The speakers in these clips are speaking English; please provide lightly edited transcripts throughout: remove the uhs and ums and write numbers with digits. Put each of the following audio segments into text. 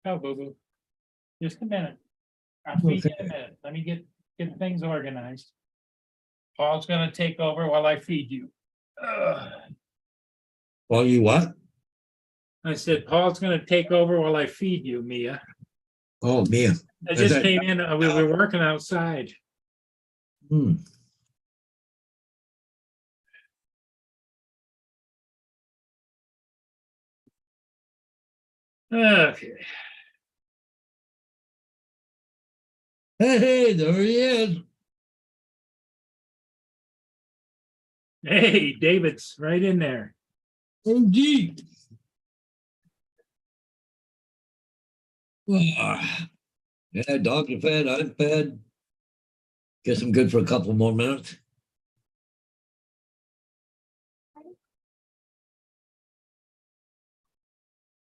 Oh, boo-boo. Just a minute. I'll feed you in a minute. Let me get things organized. Paul's gonna take over while I feed you. Ugh. Well, you what? I said, Paul's gonna take over while I feed you, Mia. Oh, Mia. I just came in, we were working outside. Hmm. Okay. Hey, there he is. Hey, David's right in there. OG. Yeah, dogs are fed. I'm fed. Guess I'm good for a couple more minutes.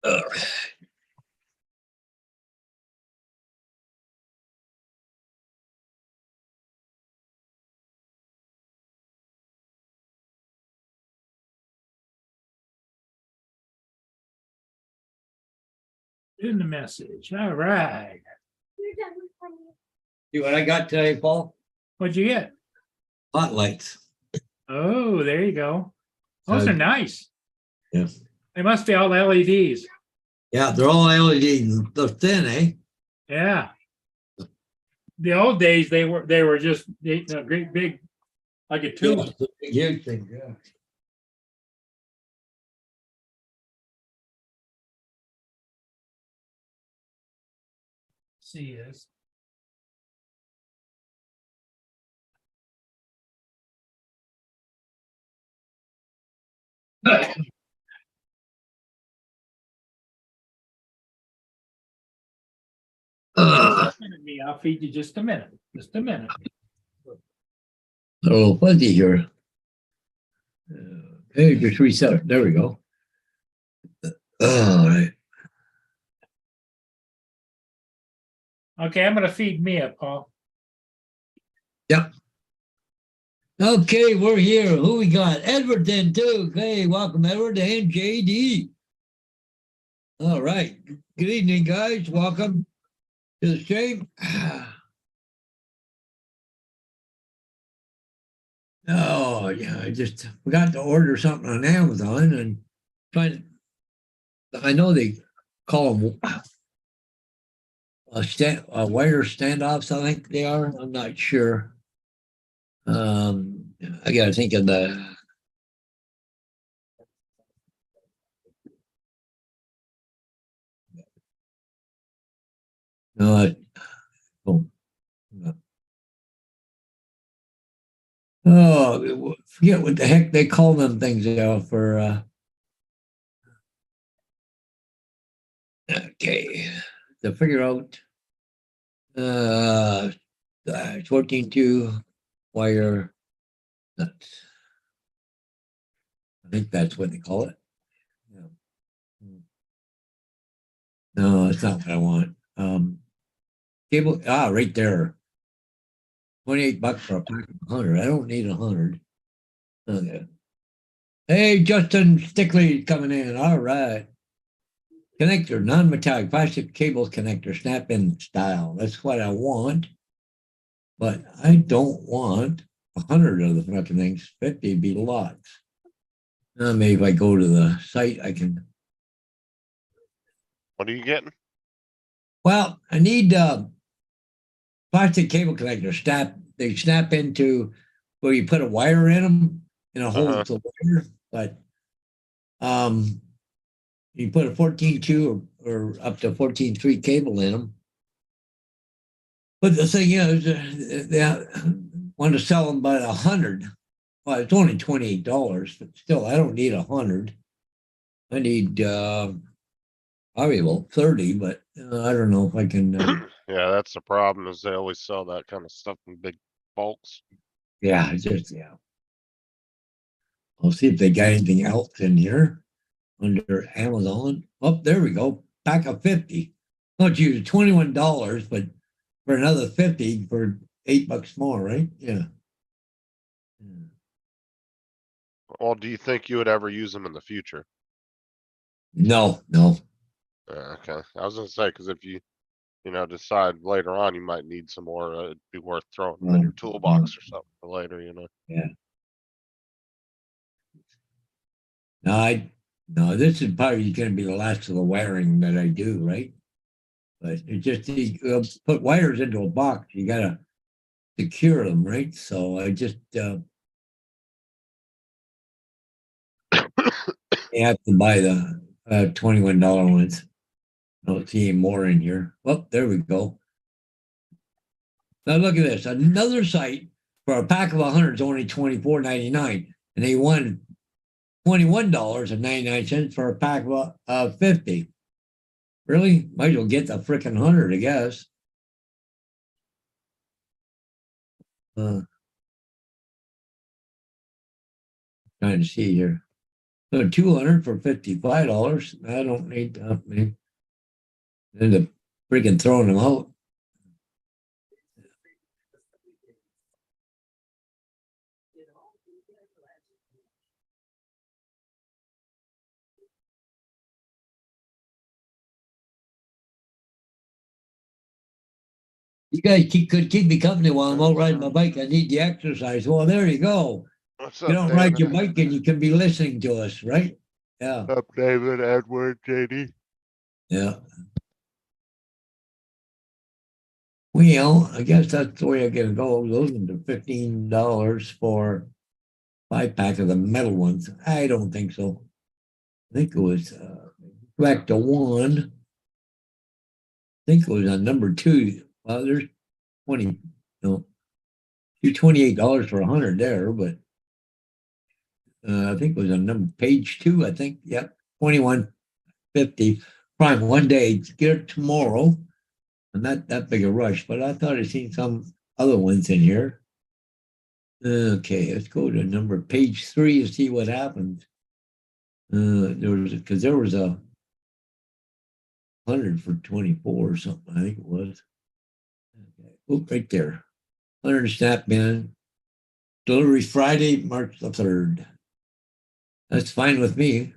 Ugh. In the message. All right. See what I got today, Paul? What'd you get? Spotlights. Oh, there you go. Those are nice. Yeah. They must be all LEDs. Yeah, they're all LED. They're thin, eh? Yeah. The old days, they were just great big, like a tube. Yeah, the big, huge thing. Yeah. See is. Me, I'll feed you just a minute. Just a minute. Oh, fuzzy here. Hey, just reset it. There we go. All right. Okay, I'm gonna feed Mia, Paul. Yep. Okay, we're here. Who we got? Edward then too. Hey, welcome Edward and JD. All right. Good evening, guys. Welcome to the stream. Oh, yeah, I just forgot to order something on Amazon and trying to, I know they call them wire standoffs, I think they are. I'm not sure. I gotta think of the no, forget what the heck they call them things for okay, to figure out 14.2 wire nuts. I think that's what they call it. Yeah. No, it's not what I want. Cable, right there. $28 for a pack of 100. I don't need 100. Okay. Hey, Justin Stickley coming in. All right. Connector, non-metallic plastic cable connector, snap-in style. That's what I want. But I don't want 100 of the fucking things. 50 would be lots. Maybe if I go to the site, I can. What are you getting? Well, I need plastic cable connector. They snap into where you put a wire in them and a hole to wire. But you put a 14.2 or up to 14.3 cable in them. But the thing is, they want to sell them by 100. Well, it's only $28, but still, I don't need 100. I need probably about 30, but I don't know if I can. Yeah, that's the problem is they always sell that kind of stuff in big bulks. Yeah. I'll see if they got anything else in here under Amazon. Oh, there we go. Pack of 50. Oh, geez, $21, but for another 50 for $8 more, right? Yeah. Well, do you think you would ever use them in the future? No. Okay, I was gonna say, cause if you, decide later on you might need some more, it'd be worth throwing them in your toolbox or something for later. Yeah. No, this is probably gonna be the last of the wiring that I do, right? But it just, you put wires into a box, you gotta secure them, right? So I just, you have to buy the, $21 ones. I don't see any more in here. Oh, there we go. Now look at this, another site for a pack of 100 is only $24.99, and they won $21.99 for a pack of 50. Really? Might as well get the freaking 100, I guess. Trying to see here. So 200 for $55. I don't need that many. End up freaking throwing them out. You guys could keep me company while I'm out riding my bike. I need the exercise. Well, there you go. What's You up, don't ride your David? bike and you can be listening to us, right? Yeah. Up, David, Edward, JD. Yeah. Well, I guess that's the way I'm gonna go. Those are the $15 for 5 pack of the metal ones. I don't think so. I think it was back to one. I think it was on number 2. Well, there's 20, no, $28 for 100 there, but I think it was on number page 2. I think, yep, 21.50. Prime one day, get it tomorrow. And not that big a rush, but I thought I'd seen some other ones in here. Okay, let's go to number page 3 and see what happens. There was a 100 for 24 or something, I think it was. Okay. Oh, right there. 100 snap bin. Delivery Friday, March the 3rd. That's fine with me.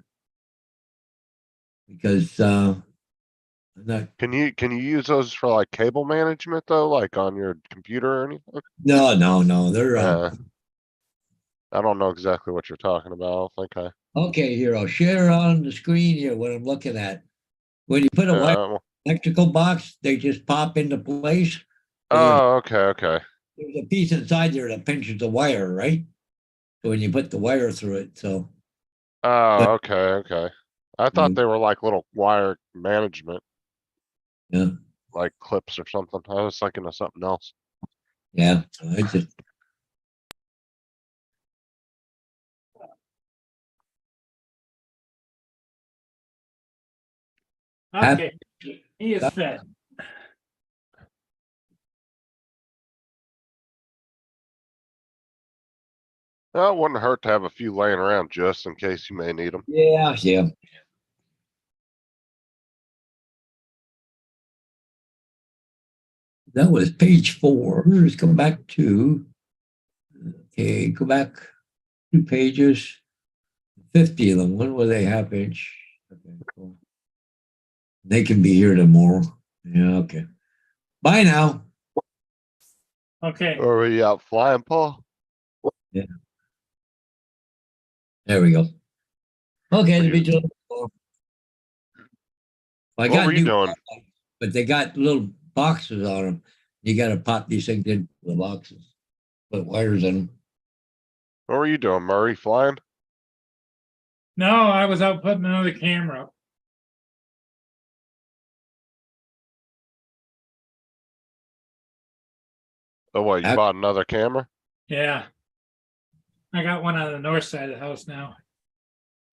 Because I'm not. Can you use those for like cable management though, like on your computer or anything? No. They're I don't know exactly what you're talking about. I don't think okay. Here, I'll share on the screen here what I'm looking at. When you put a white I. electrical box, they just pop into place. Oh, okay. There's a piece inside there that pinches the wire, right? So when you put the wire through it, so but Oh, okay. I thought they were like little wire management, yeah, like clips or something. I was thinking of something else. yeah. I just have Okay, he is fed. Well, it wouldn't hurt to have a few laying around just in case you may need them. yeah. That was page 4. Let's go back to go back 2 pages. 50 of them. When were they half inch? Okay, cool. They can be here tomorrow. Yeah, okay. Bye now. Okay, Are we out flying, Paul? Yeah. There we go. Okay, Are the you- beach. I What got were you new, doing? but they got little boxes on them. You got to pop these things into the boxes, put wires in them. What were you doing, Murray? Flying? no, I was out putting another camera up. Oh, what? You Ac- bought another camera? Yeah. I got one on the north side of the house now.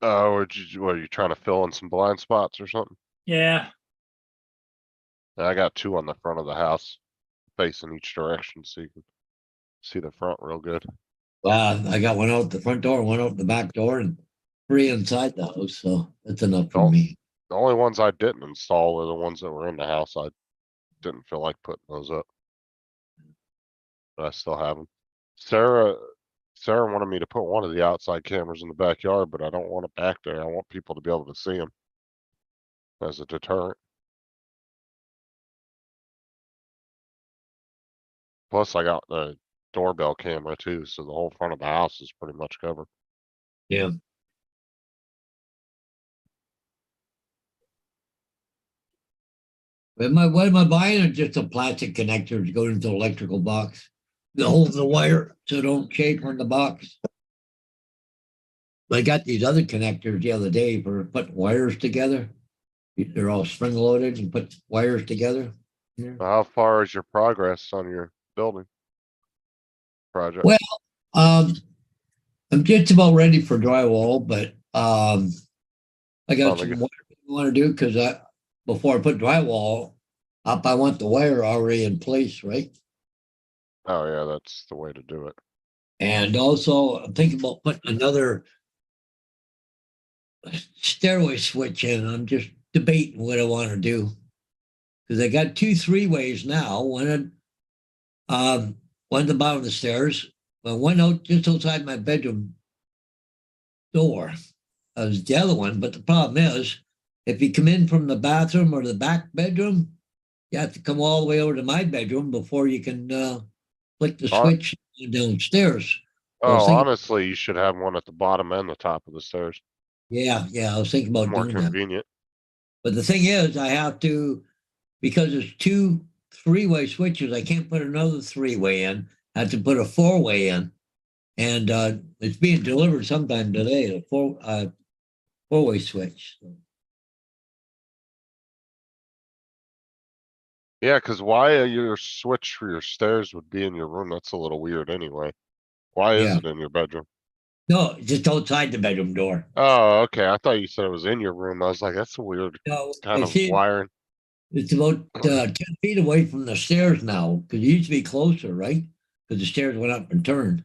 Oh, what are you trying to fill in some blind spots or something? Yeah, I got 2 on the front of the house, facing each direction, so you can see the front real good. I got one out the front door, one out the back door, and 3 inside the house. So that's enough for Oh. me. The only ones I didn't install were the ones that were in the house. I didn't feel like putting those up. But I still have them. Sarah wanted me to put one of the outside cameras in the backyard, but I don't want it back there. I want people to be able to see them. as a deterrent. Plus I got the doorbell camera too, so the whole front of the house is pretty much covered. Yeah. What am I buying? Or just a plastic connector to go into the electrical box? To hold the wire so it don't shake on the box. I got these other connectors the other day for putting wires together. They're all spring loaded and put wires together. How far is your progress on your building? Project? Well, I'm just about ready for drywall, but I got Sounds like some wire I want to do because before I put drywall up, I want the wire already in place, right? Oh yeah, that's the way to do it. And also I'm thinking about putting another stairway switch in. I'm just debating what I want to do. Because I got 2 3-ways now. One at the bottom of the stairs, one out just outside my bedroom door. The other one, but the problem is, if you come in from the bathroom or the back bedroom, you have to come all the way over to my bedroom before you can flick the switch downstairs. I was Oh, thinking- honestly, you should have one at the bottom and the top of the stairs. Yeah, I was thinking about More doing that. convenient. But the thing is, I have to, because there's 2 3-way switches, I can't put another 3-way in. I have to put a 4-way in. And it's being delivered sometime today, a 4-way switch. Yeah, cause why your switch for your stairs would be in your room? That's a little weird anyway. Why is Yeah. it in your bedroom? No, just outside the bedroom door. Oh, okay. I thought you said it was in your room. I was like, that's a weird No, kind of see, wiring. it's about 10 feet away from the stairs now, because it used to be closer, right? Because the stairs went up and turned.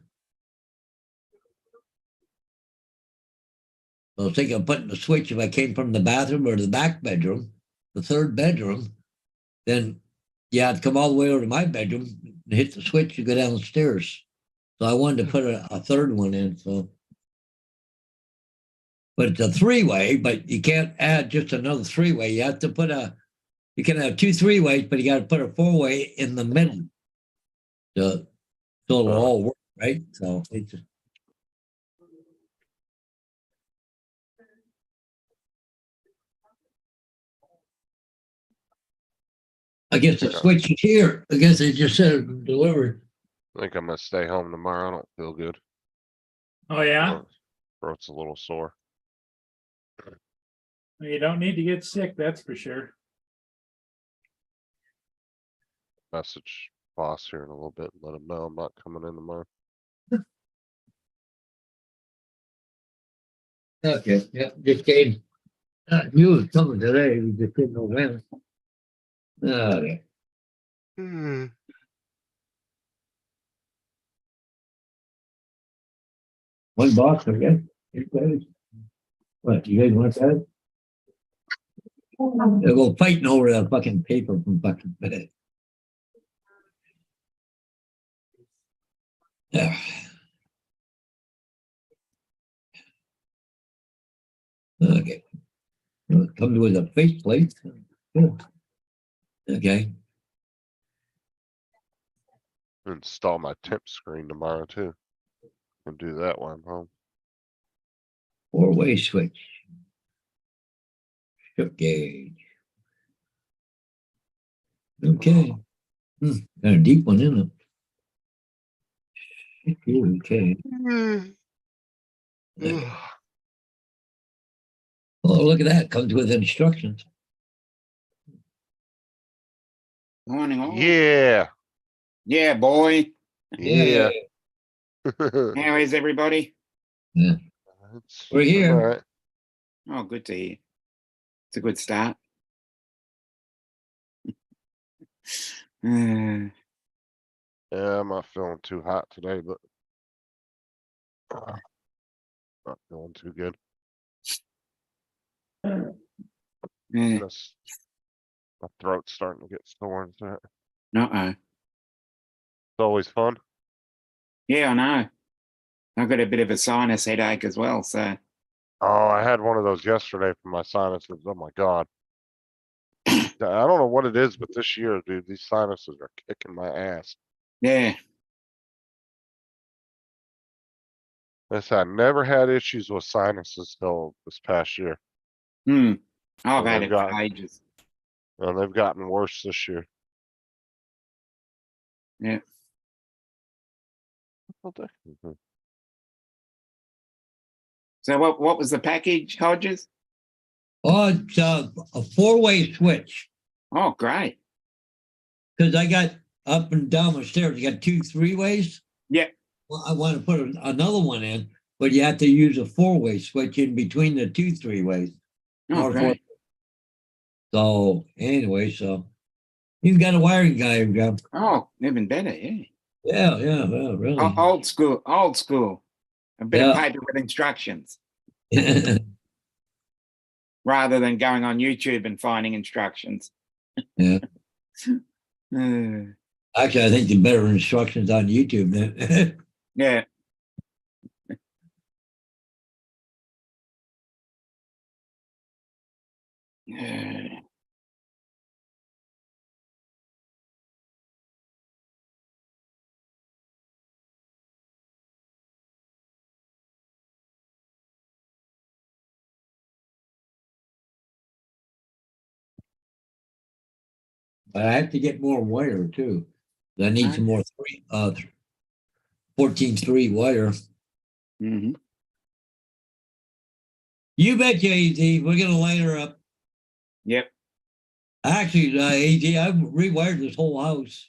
I was thinking of putting the switch if I came from the bathroom or the back bedroom, the 3rd bedroom, then yeah, I'd come all the way over to my bedroom and hit the switch and go downstairs. So I wanted to put a 3rd one in, so. But it's a 3-way, but you can't add just another 3-way. You have to put you can have 2 3-ways, but you got to put a 4-way in the middle. So it'll all work, right? So it's just. I guess the switch is here. I guess they just said it delivered. I think I'm gonna stay home tomorrow. I don't feel good. Oh, yeah? Throat's a little sore. You don't need to get sick, that's for sure. Message boss here in a little bit, and let him know I'm not coming in tomorrow. Okay, yeah, just came. Knew it was coming today. We just didn't know when. Okay. One box, I guess. You guys- What, you guys want that? They'll go fighting over that fucking paper from fucking bed. Yeah. Okay. Well, it comes with a faceplate. Yeah. Okay. Install my temp screen tomorrow too. And do that while I'm home. 4-way switch. Strip gauge. Okay. Got a deep one in it. Okay. Oh, look at that. Comes with instructions. Morning all. Yeah, Yeah, boy. yeah. How is everybody? It's- We're here. I'm all right. Oh, good to hear. It's a good start. Yeah, I'm not feeling too hot today, but. Not feeling too good. Yeah. Just. My throat's starting to get sore and that. Uh-oh. It's always fun. Yeah, I know. I've got a bit of a sinus headache as well, so Oh, I had one of those yesterday for my sinuses. Oh my god. I don't know what it is, but this year, dude, these sinuses are kicking my ass. Yeah. I never had issues with sinuses till this past year, Hmm. I've Well, had they've it for got- ages. and they've gotten worse this year. Yeah. Mhm. So what was the package, Hodges? Oh, it's a four-way switch. Oh, great. Because I got up and down the stairs, you got two three-ways. Yeah. Well, I want to put another one in, but you have to use a four-way switch in between the two three-ways. Oh, North, great. So anyway, so you got a wiring guy who got, Oh, even better. Yeah. yeah, really. Old school. Old school. A bit of Yeah. paper with instructions rather than going on YouTube and finding instructions. Yeah. Uh, Actually, I think the better instructions on YouTube than yeah. Yeah. But I have to get more wire too. I need some more 14-3 wire. Hmm. You bet you, AZ. We're gonna light her up. Yep. Actually, AZ, I rewired this whole house.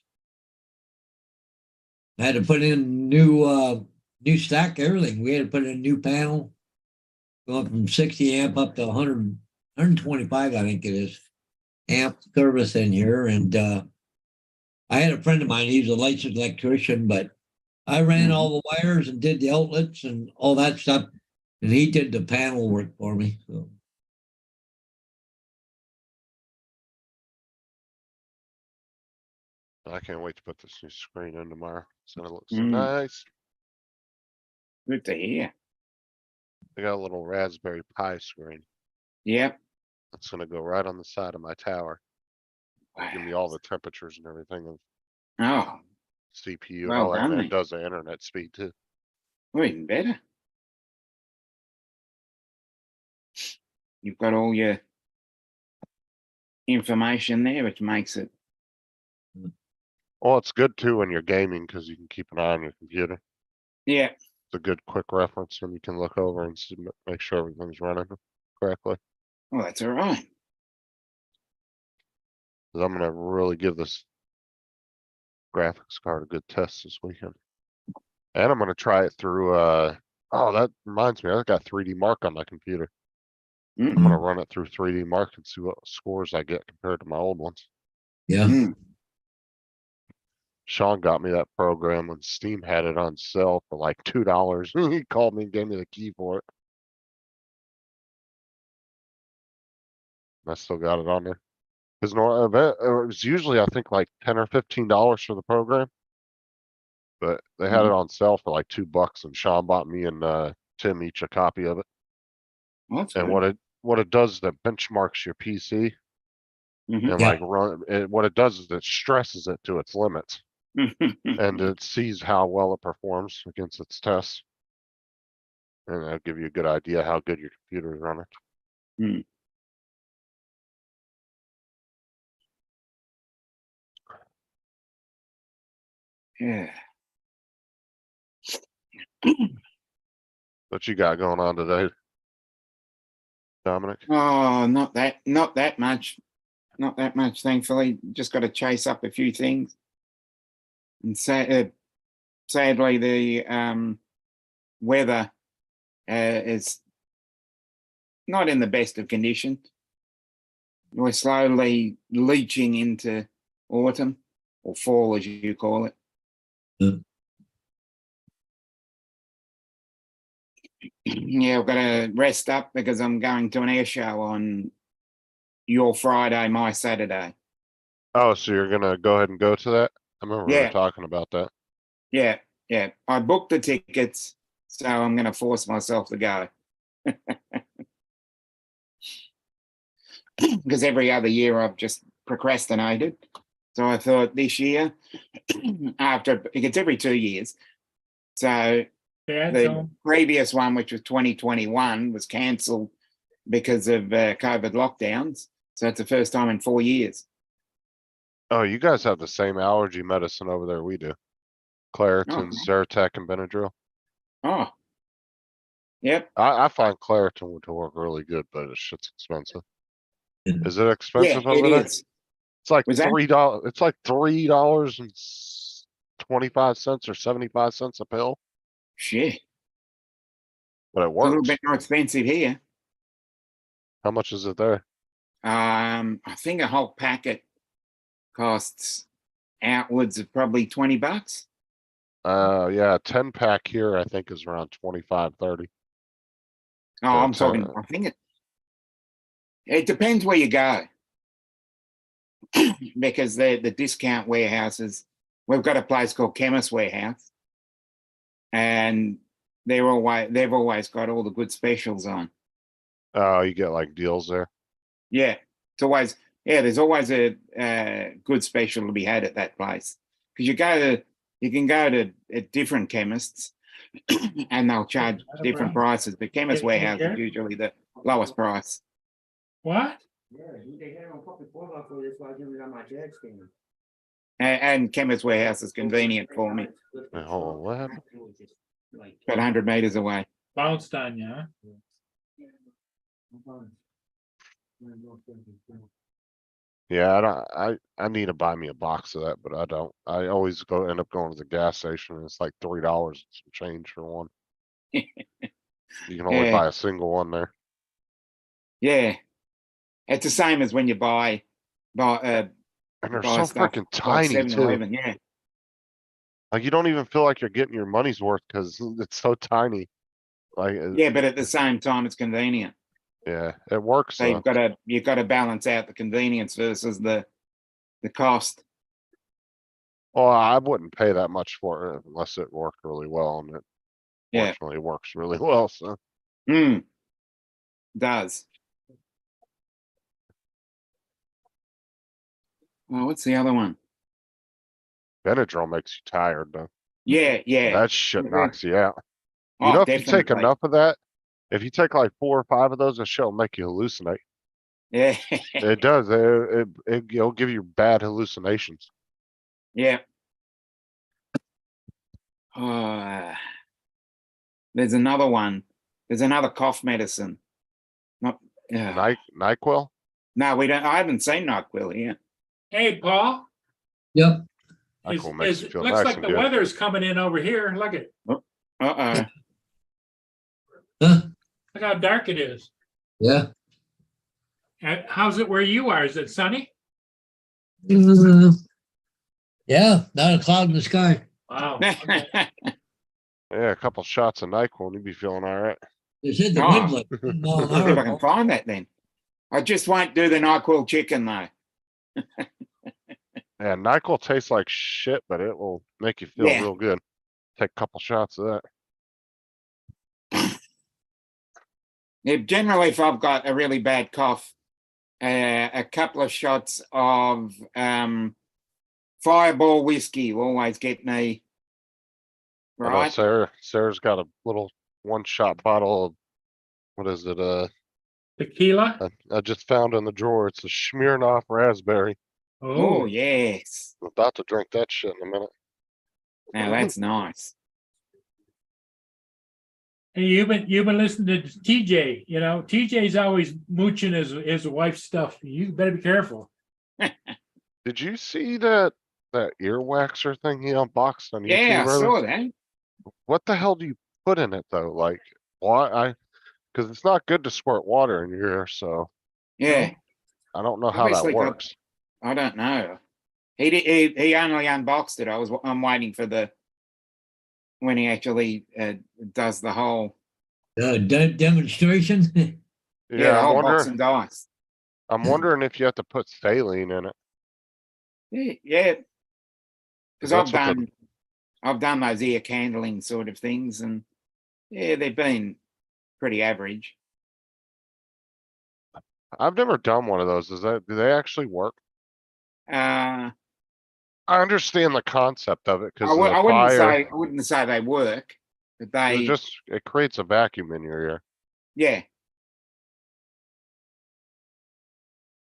I had to put in new stack, everything. We had to put in a new panel, going from 60 amp up to 100, 125, I think it is, amp service in here. And I had a friend of mine, he's a licensed electrician, but I ran all the wires and did the outlets and all that stuff. And he did the panel work for me. So I can't wait to put this new screen in tomorrow. It's gonna look so Mm. nice. Good to hear. I got a little Raspberry Pi screen. Yep. That's gonna go right on the side of my tower. Give me all the temperatures and everything of Oh, CPU and Well all that, done, and mate. it does the internet speed too. well, even better. You've got all your information there, which makes it. Well, it's good too when you're gaming because you can keep an eye on your computer. Yeah. It's a good quick reference and you can look over and see, make sure everything's running correctly. Well, that's all right. 'Cause I'm gonna really give this graphics card a good test this weekend. And I'm gonna try it through, oh, that reminds me, I got 3D Mark on my computer. I'm gonna run it through 3D Mark and see what scores I get compared to my old ones. yeah. Mm. Sean got me that program when Steam had it on sale for like $2. He called me and gave me the key for it. I still got it on there. Cause no event, it was usually I think like $10 or $15 for the program. But they had it on sale for like $2 and Sean bought me and Tim each a copy of it. Well, that's And good. what it does is that benchmarks your PC Mhm. and Yeah. like what it does is it stresses it to its limits and it sees how well it performs against its tests. And that'll give you a good idea how good your computer is running. Mm. Yeah. What you got going on today, Dominic? Oh, not that much. Not that much, thankfully. Just got to chase up a few things. And sadly, the weather is not in the best of conditions. We're slowly leaching into autumn or fall, as you call it. Yeah, I've got to rest up because I'm going to an air show on your Friday, my Saturday. Oh, so you're gonna go ahead and go to that? I remember we were Yeah. talking about that. Yeah, yeah. I booked the tickets, so I'm going to force myself to go. Because every other year I've just procrastinated. So I thought this year, after it's every 2 years. So Dad's the home. previous one, which was 2021, was cancelled because of COVID lockdowns. So it's the first time in 4 years. Oh, you guys have the same allergy medicine over there we do. Claritin, Okay. Zyrtec and Benadryl. Oh, yep. I find Claritin would work really good, but it's shit's expensive. And Is it Yeah, expensive it over there? is. It's like Was that- $3. It's like $3.25 or 75 cents a pill, Shit. but it It's a little works. bit more expensive here. How much is it there? I think a whole packet costs outwards of probably $20. Yeah, 10 pack here, I think is around 25, 30. Oh, Yeah, I'm talking, I think it depends where you go. Because the discount warehouses, we've got a place called Chemist Warehouse. And they've always got all the good specials on. Oh, you get like deals there. Yeah, it's always, there's always a good special to be had at that place. Because you can go to different chemists and they'll charge different prices, but Chemist Yeah, Warehouse yeah. is usually the lowest price. What? And Chemist Warehouse is convenient for me, Wait, hold on, what happened? about 100 meters away. Bounced on you, huh? Yeah, I need to buy me a box of that, but I don't. I always end up going to the gas station and it's like $3 and some change for one. You can only Yeah. buy a single one there. Yeah, it's the same as when you buy And they're buy so stuff freaking like tiny too. 7-Eleven, yeah. Like you don't even feel like you're getting your money's worth because it's so tiny. Like Yeah, but at the same time, it's convenient. yeah, it works So though. you've got to balance out the convenience versus the cost. Well, I wouldn't pay that much for it unless it worked really well, and it Yeah. fortunately works really well. So Does. Well, what's the other one? Benadryl makes you tired though. Yeah. That shit Mhm. knocks you out. You Oh, know, if you take definitely. enough of that, if you take like 4 or 5 of those, that shit'll make you hallucinate. Yeah. It does. It'll give you bad hallucinations. Yeah. There's another one. There's another cough medicine. Not. NyQuil? No, we don't. I haven't seen NyQuil yet. Hey, Paul, yep, NyQuil makes you feel looks nice like and the good. weather's coming in over here. Look at, Uh-oh. huh? look how dark it is. Yeah. How's it where you are? Is it sunny? Yeah, not a cloud in the sky. Wow. Okay. Yeah, a couple shots of NyQuil and you'd be feeling all right. They said the Oh. wind like 10 mile See an if I can hour. find that then. I just won't do the NyQuil chicken though. Yeah, NyQuil tastes like shit, but it will make you feel Yeah. real good. Take a couple shots of that. Yeah, generally, if I've got a really bad cough, a couple of shots of Fireball whiskey will always get me I know right. Sarah's got a little 1-shot bottle of, what is it? Tequila? I just found in the drawer. It's a Smirnoff raspberry. Oh Oh, yes, I'm about to drink that shit in a minute. now that's nice. hey, you've been listening to TJ, you know, TJ's always mooching his wife's stuff. You better be careful. Did you see that earwaxer thing he unboxed on YouTube Yeah, I earlier? saw that. What the hell do you put in it though? Like, why? Because it's not good to squirt water in your ear, so Yeah, I don't know how that Obviously got- works. I don't know. He only unboxed it. I'm waiting for when he actually does the whole Demonstration. the Yeah, whole box and dice. I'm wondering if you have to put saline in it. Yeah, because that's what I've done those ear candling sort of things, and yeah, they've been pretty average. I've never done one of those. Do they actually work? Uh, I understand the concept of it, I, cause w- the I wouldn't fire, say I wouldn't say they work, but they it creates a vacuum in your ear. yeah.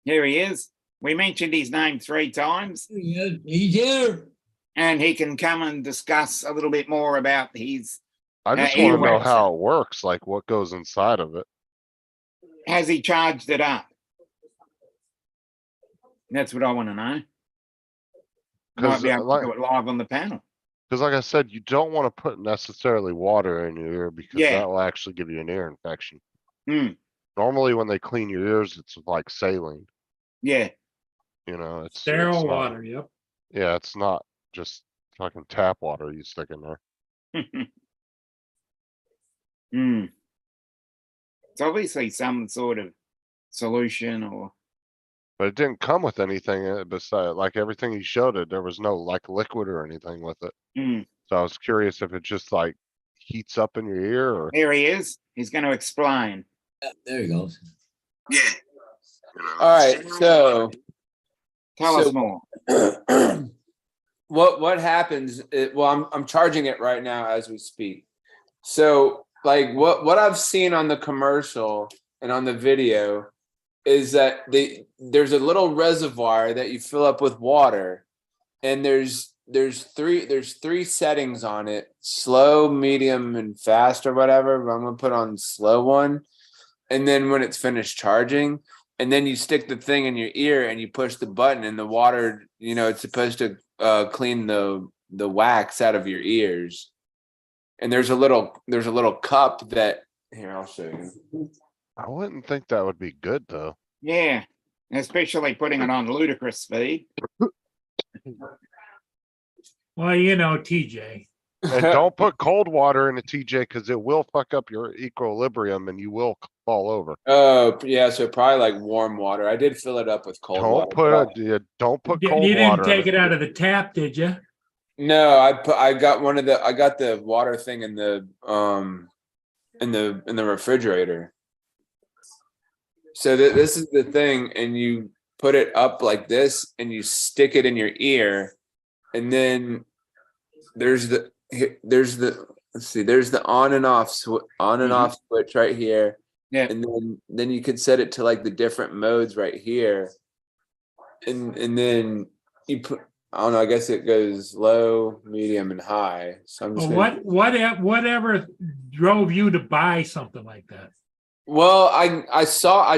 Here he is. We mentioned his name 3 times, He's here. and he can come and discuss a little bit more about his. I just wanna know earwax. how it works, like what goes inside of it. Has he charged it up? That's what I want to know. Might 'Cause, be able like- to do it live on the panel. Cause like I said, you don't wanna put necessarily water in your ear because Yeah. that will actually give you an ear infection. Hmm. Normally, when they clean your ears, it's like saline, Yeah. you know, it's Sterile not- water, yep. Yeah, it's not just fucking tap water you stick in there. Hmm. It's obviously some sort of solution or But it didn't come with anything beside, like everything he showed it, there was no like liquid or anything with it. Hmm. So I was curious if it just like heats up in your ear or. Here he is. He's going to explain. There he goes. Yeah. All right, so Tell us So- more. what happens? Well, I'm charging it right now as we speak. So, like, what I've seen on the commercial and on the video is that there's a little reservoir that you fill up with water, and there's three settings on it: slow, medium, and fast, or whatever. But I'm gonna put on slow one, and then when it's finished charging. And then you stick the thing in your ear and you push the button, and the water, it's supposed to clean the wax out of your ears. And there's a little cup that here, I'll show you. I wouldn't think that would be good though. Yeah. Especially putting it on ludicrous speed. Well, you know, TJ. And don't put cold water in a TJ cause it will fuck up your equilibrium and you will fall over. Oh, yeah, so probably like warm water. I did fill it up with cold water. Don't put You cold you didn't water. in take it out of the tap, did you? No, I got the water thing in the refrigerator. So this is the thing, and you put it up like this, and you stick it in your ear, and then there's the on and off switch right here. Yeah. And then you could set it to like the different modes right here. And then you put, I don't know, I guess it goes low, medium, and high. So I'm just Well, whatever drove you to buy something like that? Well, I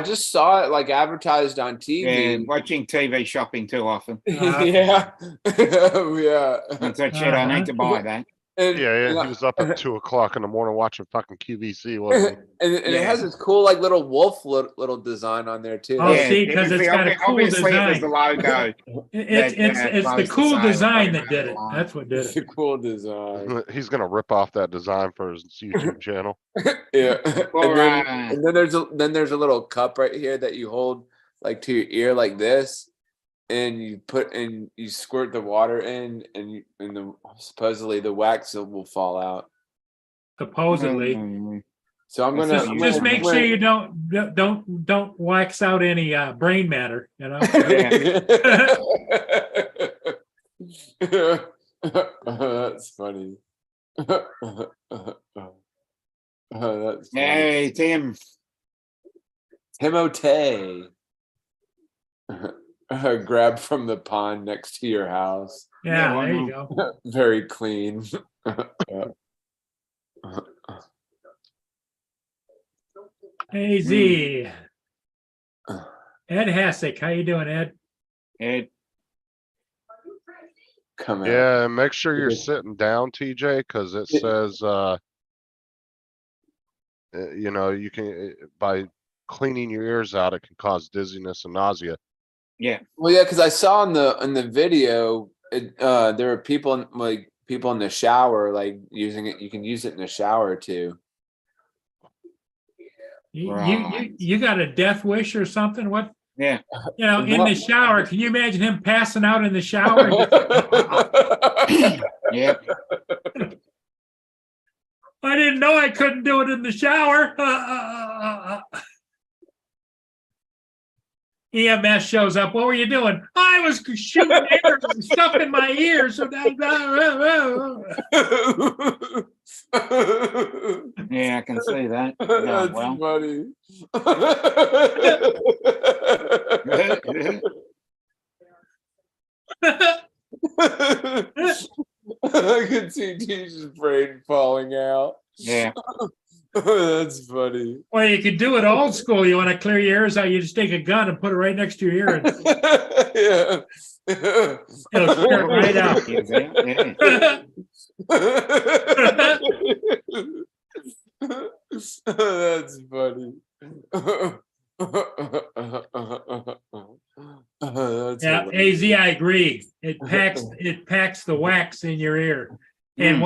just saw it like advertised on TV. And watching TV shopping too often. Yeah. Yeah. That's that shit. I need to buy that. Yeah, he was up at 2 o'clock in the morning watching fucking QVC, wasn't he? And it has this cool like little wolf little design on there too. Oh, see, 'cause it's got a cool obviously it was design. the logo. It's the closed cool the sale design by that did it. that That's what did It's it. a cool design. He's gonna rip off that design for his YouTube channel. Yeah. Or, And then there's a little cup right here that you hold like to your ear like this, and you squirt the water in, and supposedly the wax will fall out. Supposedly. So I'm gonna Just make sure you don't wax out any brain matter, you know? That's funny. That's funny. Hey, Tim. Timotei. Grab from the pond next to your house. Yeah, why there you not? go. Very clean. Hey, Z. Ed Hassick, how you doing, Ed? Ed. Come out. Yeah, and make sure you're Yeah. sitting down, TJ, cause it Yeah. says, you can, by cleaning your ears out, it can cause dizziness and nausea. Yeah. Well, yeah, because I saw in the video, there were people in the shower, like using it. You can use it in the shower too. Right. You got a death wish or something? What? Yeah. You know, in the shower. Can you imagine him passing out in the shower? Yep. I didn't know I couldn't do it in the shower. EMS shows up. What were you doing? I was shooting arrows and stuff in my ears. So Yeah, I can see that. Yeah, That's well. funny. I can see Tisha's brain falling out. Yeah. That's funny. Well, you could do it old school. You want to clear your ears out, you just take a gun and put it right next to your ear and Yeah. it'll clear it right out. Yeah. That's funny. That's Yeah, hilarious. AZ, I agree. It packs the wax in your ear. And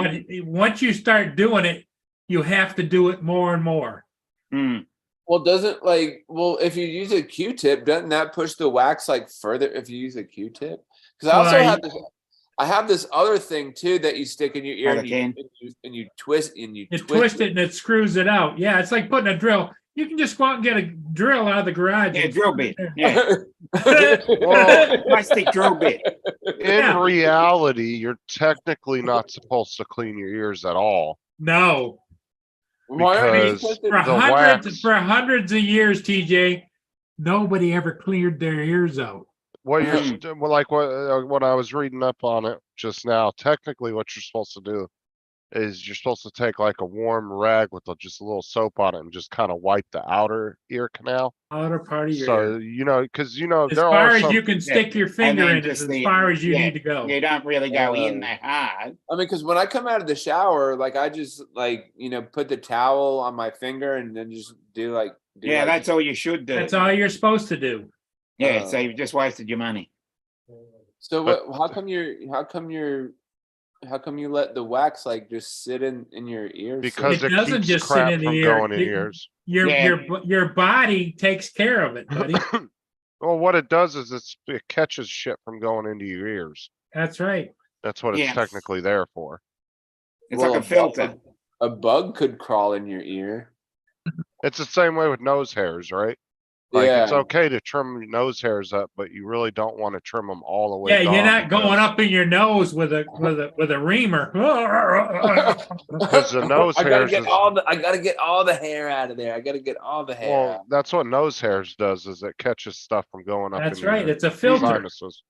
once you start doing it, you have to do it more and more. Mm. Well, if you use a Q-tip, doesn't that push the wax like further if you use a Q-tip? Because I also have this other thing too that you stick in your ear and you twist and you twist it and it screws it out. Yeah, it's like putting a drill. You can just go out and get a drill out of the garage. Yeah, drill bit. Yeah. Well, Plastic drill bit. in reality, you're technically not supposed to clean your ears at all. No. Why are you Because supposed to- For hundreds of years, TJ, nobody ever cleared their ears out. What what I was reading up on it just now, technically what you're supposed to do is you're supposed to take like a warm rag with just a little soap on it and just kind of wipe the outer ear canal. Outer part of your So, ear. because As there far are as some, you can stick your finger then in, just as far as you need to go. You don't really go in that hard. I mean, because when I come out of the shower, like I just put the towel on my finger and then just do That's all you should do. That's all you're supposed to do. Yeah, so you've just wasted your money. So how come you let the wax just sit in your ears? because It it doesn't keeps just sit crap in the from ear. going in ears. Your body takes care of it, buddy. Well, what it does is it catches shit from going into your ears. That's right. That's what it's Yes. technically there for. It's like a filter. A bug could crawl in your ear. It's the same way with nose hairs, right? Like Yeah. it's okay to trim your nose hairs up, but you really don't want to trim them all the way Yeah, down. you're not going because- up in your nose with a reamer. Because the nose I gotta hairs get is, I gotta get all the hair out of there. I gotta get all the hair out. well, that's what nose hairs does, is it catches stuff from going up. That's in right. your It's a filter. sinuses.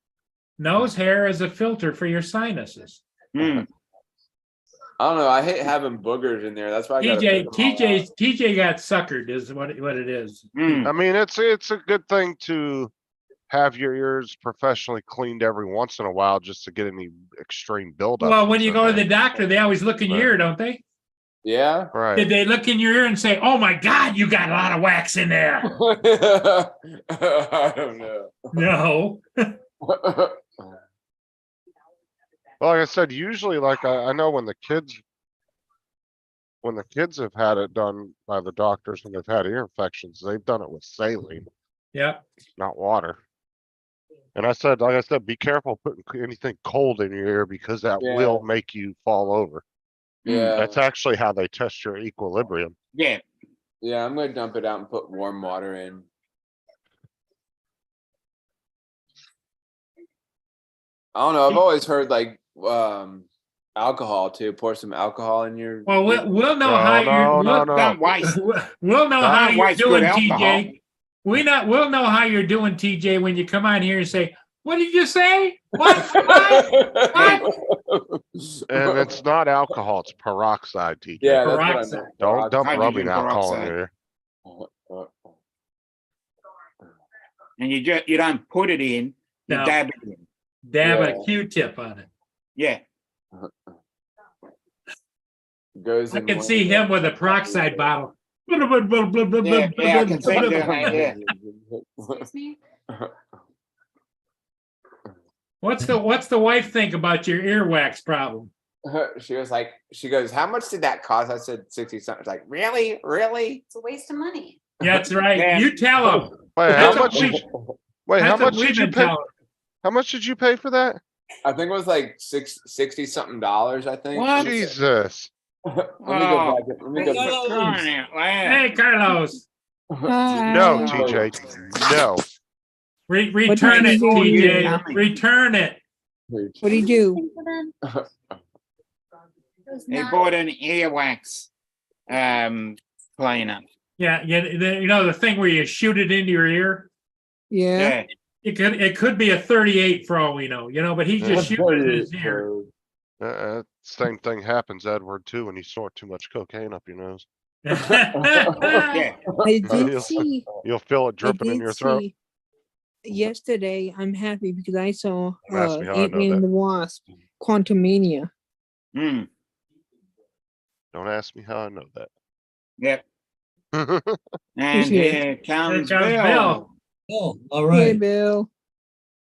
Nose hair is a filter for your sinuses. Mm. I don't know. I hate having boogers in there. That's why I gotta pick 'em all out. TJ got suckered is what it is. Mm. I mean, it's a good thing to have your ears professionally cleaned every once in a while just to get any extreme buildup. Well, when that's you in go to there. the doctor, they always look in your ear, don't they? Yeah. Did Right. they look in your ear and say, "Oh my God, you got a lot of wax in there"? I don't know. No. Well, like I said, usually, like I know when the kids have had it done by the doctors when they've had ear infections, they've done it with saline, Yeah. not water. And like I said, be careful putting anything cold in your ear because that Yeah. will make you fall over. Yeah. That's actually how they test your equilibrium. Yeah. Yeah, I'm gonna dump it out and put warm water in. I don't know. I've always heard alcohol too. Pour some alcohol in your. Well, we'll know No, how you're. no, Don't waste. We'll know how Don't you're waste doing, good alcohol. TJ. We'll know how you're doing, TJ, when you come on here and say, "What did you say? What? And it's not alcohol, it's peroxide, TJ. Yeah, that's Peroxide. what I Don't dump Hydrogen rubbing alcohol in peroxide. your ear. And you don't put it in, you No. dab it in. Dab Yeah. a Q-tip on it." Yeah. Goes I in can one- see him with a peroxide bottle. Yeah, I can see him doing that, yeah. Excuse me? What's the wife think about your earwax problem? She goes, "How much did that cost?" I said 60 something. It's like, really? It's a waste of money. That's right. Yeah. You tell him. Wait, That's how what much? we- Wait, how That's what much we've did you been pay? telling. How much did you pay for that? I think it was like 60 something dollars, I think. What? Jesus. Let me go back. Let me go back. Crying out loud. Hey, Carlos. No, TJ. No. Return time it, is it? TJ, Coming. return it. What do you do? It was He not- bought an earwax cleaner. Yeah, you know, the thing where you shoot it into your ear? Yeah. Yeah, It could be a 38 for all we know, you know, but he's just shooting it in his ear. Same thing happens, Edward, too, when you snort too much cocaine up your nose. yeah. I did You'll- see. You'll feel it I dripping in did your throat. see. Yesterday, I'm happy because I saw Don't ask me how I know Ant-Man that. and the Wasp, Quantumania. Mm, Don't ask me how I know that. yep. And here? here comes Here comes Bill. Bill. Oh, all Hey, right. Bill.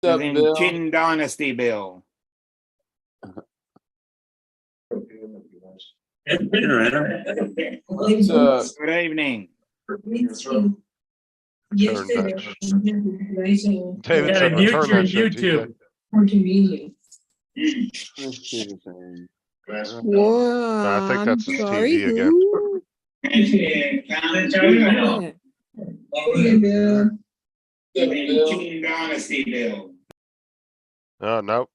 What's up, He's in Bill? Chin Dynasty Bill. What's up? Good evening. Yesterday, that I'm happy because I saw David Gotta said mute return your that shit, TJ. YouTube. Quantumania. Let's see the thing. Whoa. I think that's his sorry, TV again. who? And here comes Who's Bill. that? Hey, Bill. Chin Dynasty Bill. Oh, nope.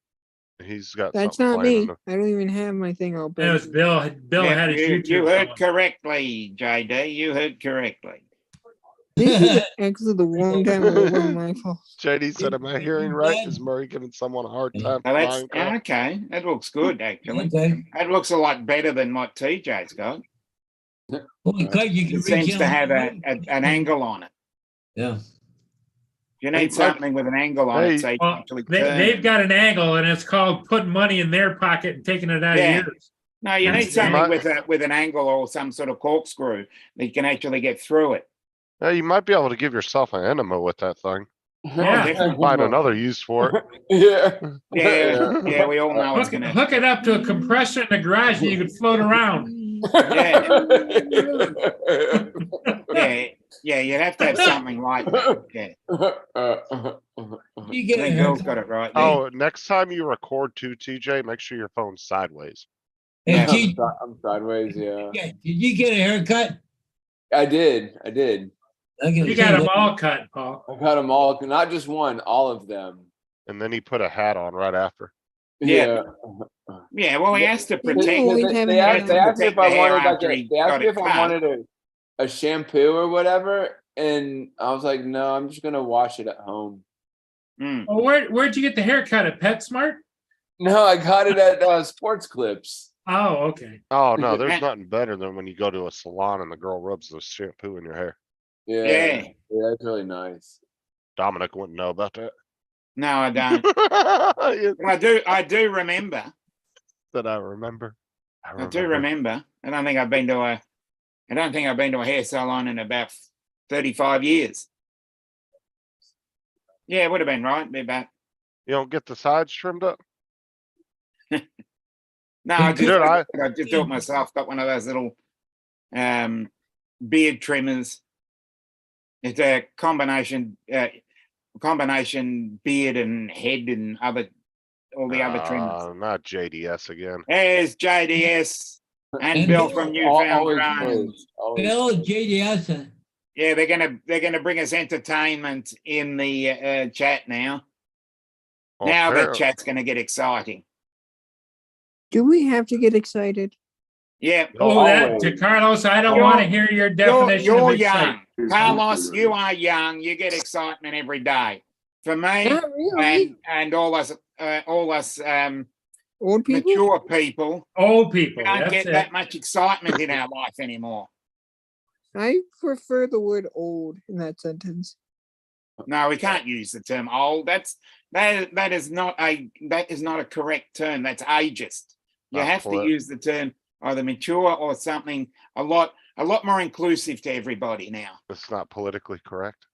He's got That's something not playing me. on I don't even have my thing open. That was Bill. Bill Yep, had his you YouTube heard going. correctly, JD. You heard correctly. This is actually the one time where it wasn't my fault. JD said, am I hearing right? Is Murray giving someone a hard time? Oh, that's flying car? okay. That looks good, actually. Okay. That looks a lot better than what TJ's got. Well, because you can It seems reach to out. have an angle on it. Yeah. You Hey, need something with an angle on it, so you can Well, actually they've turn. got an angle and it's called putting money in their pocket and taking it out Yeah. of yours. No, you That's need the something might- with an angle or some sort of corkscrew that you can actually get through it. Yeah, you might be able to give yourself an enema with that thing. Yeah. definitely. Find another use for it. Yeah. Yeah, we all know it's gonna. Hook it up to a compressor in the garage and you could float around. Yeah, you'd have to have something like that. Yeah, You I get a think Bill's haircut. got it right. There. Oh, next time you record too, TJ, make sure your phone's sideways. Hey, I'm T, I'm sideways, yeah. did you get a haircut? I did. I can You see got them that. all cut, Paul. I got them all, not just one, all of them. And then he put a hat on right after. Yeah. Yeah, well, he has to They protect. always They, have they a asked, they haircut. asked me if Protect the I hair wanted like after he they asked got me it if I cut. wanted a shampoo or whatever, and I was like, no, I'm just gonna wash it at home. Mm. Oh, where'd you get the haircut at PetSmart? No, I got it at Sports Clips. Oh, okay. Oh, no, there's Yeah. nothing better than when you go to a salon and the girl rubs the shampoo in your hair. Yeah, Yeah. yeah, that's really nice. Dominic wouldn't know about that. No, I don't. Yes, I do remember. that I remember. I do remember. I don't think I've been to a hair salon in about 35 years. Yeah, it would have been right. Be about. You don't get the sides trimmed up? No, I just, Dude, I just do it myself. Got one of those little beard trimmers. It's a combination beard and head and all the other trimmers. Not JDS again. There's JDS and And Bill Bill. from Newfound Always Grounds. close, always Bill, close. JDS. Yeah, they're gonna bring us entertainment in the chat now. Well, Now the apparently- chat's gonna get exciting. Do we have to get excited? Yeah, Oh, that, Always. to Carlos, I don't You're- want to hear your definition you're of young, excitement. Carlos. You are young. You get excitement every day. For me Not really. and all us Old people? mature people, Old people, we don't that's get it. that much excitement in our life anymore. I prefer the word old in that sentence. No, we can't use the term old. That is not a correct term. That's ageist. You Not have to polit- use the term either mature or something a lot more inclusive to everybody now. It's not politically correct.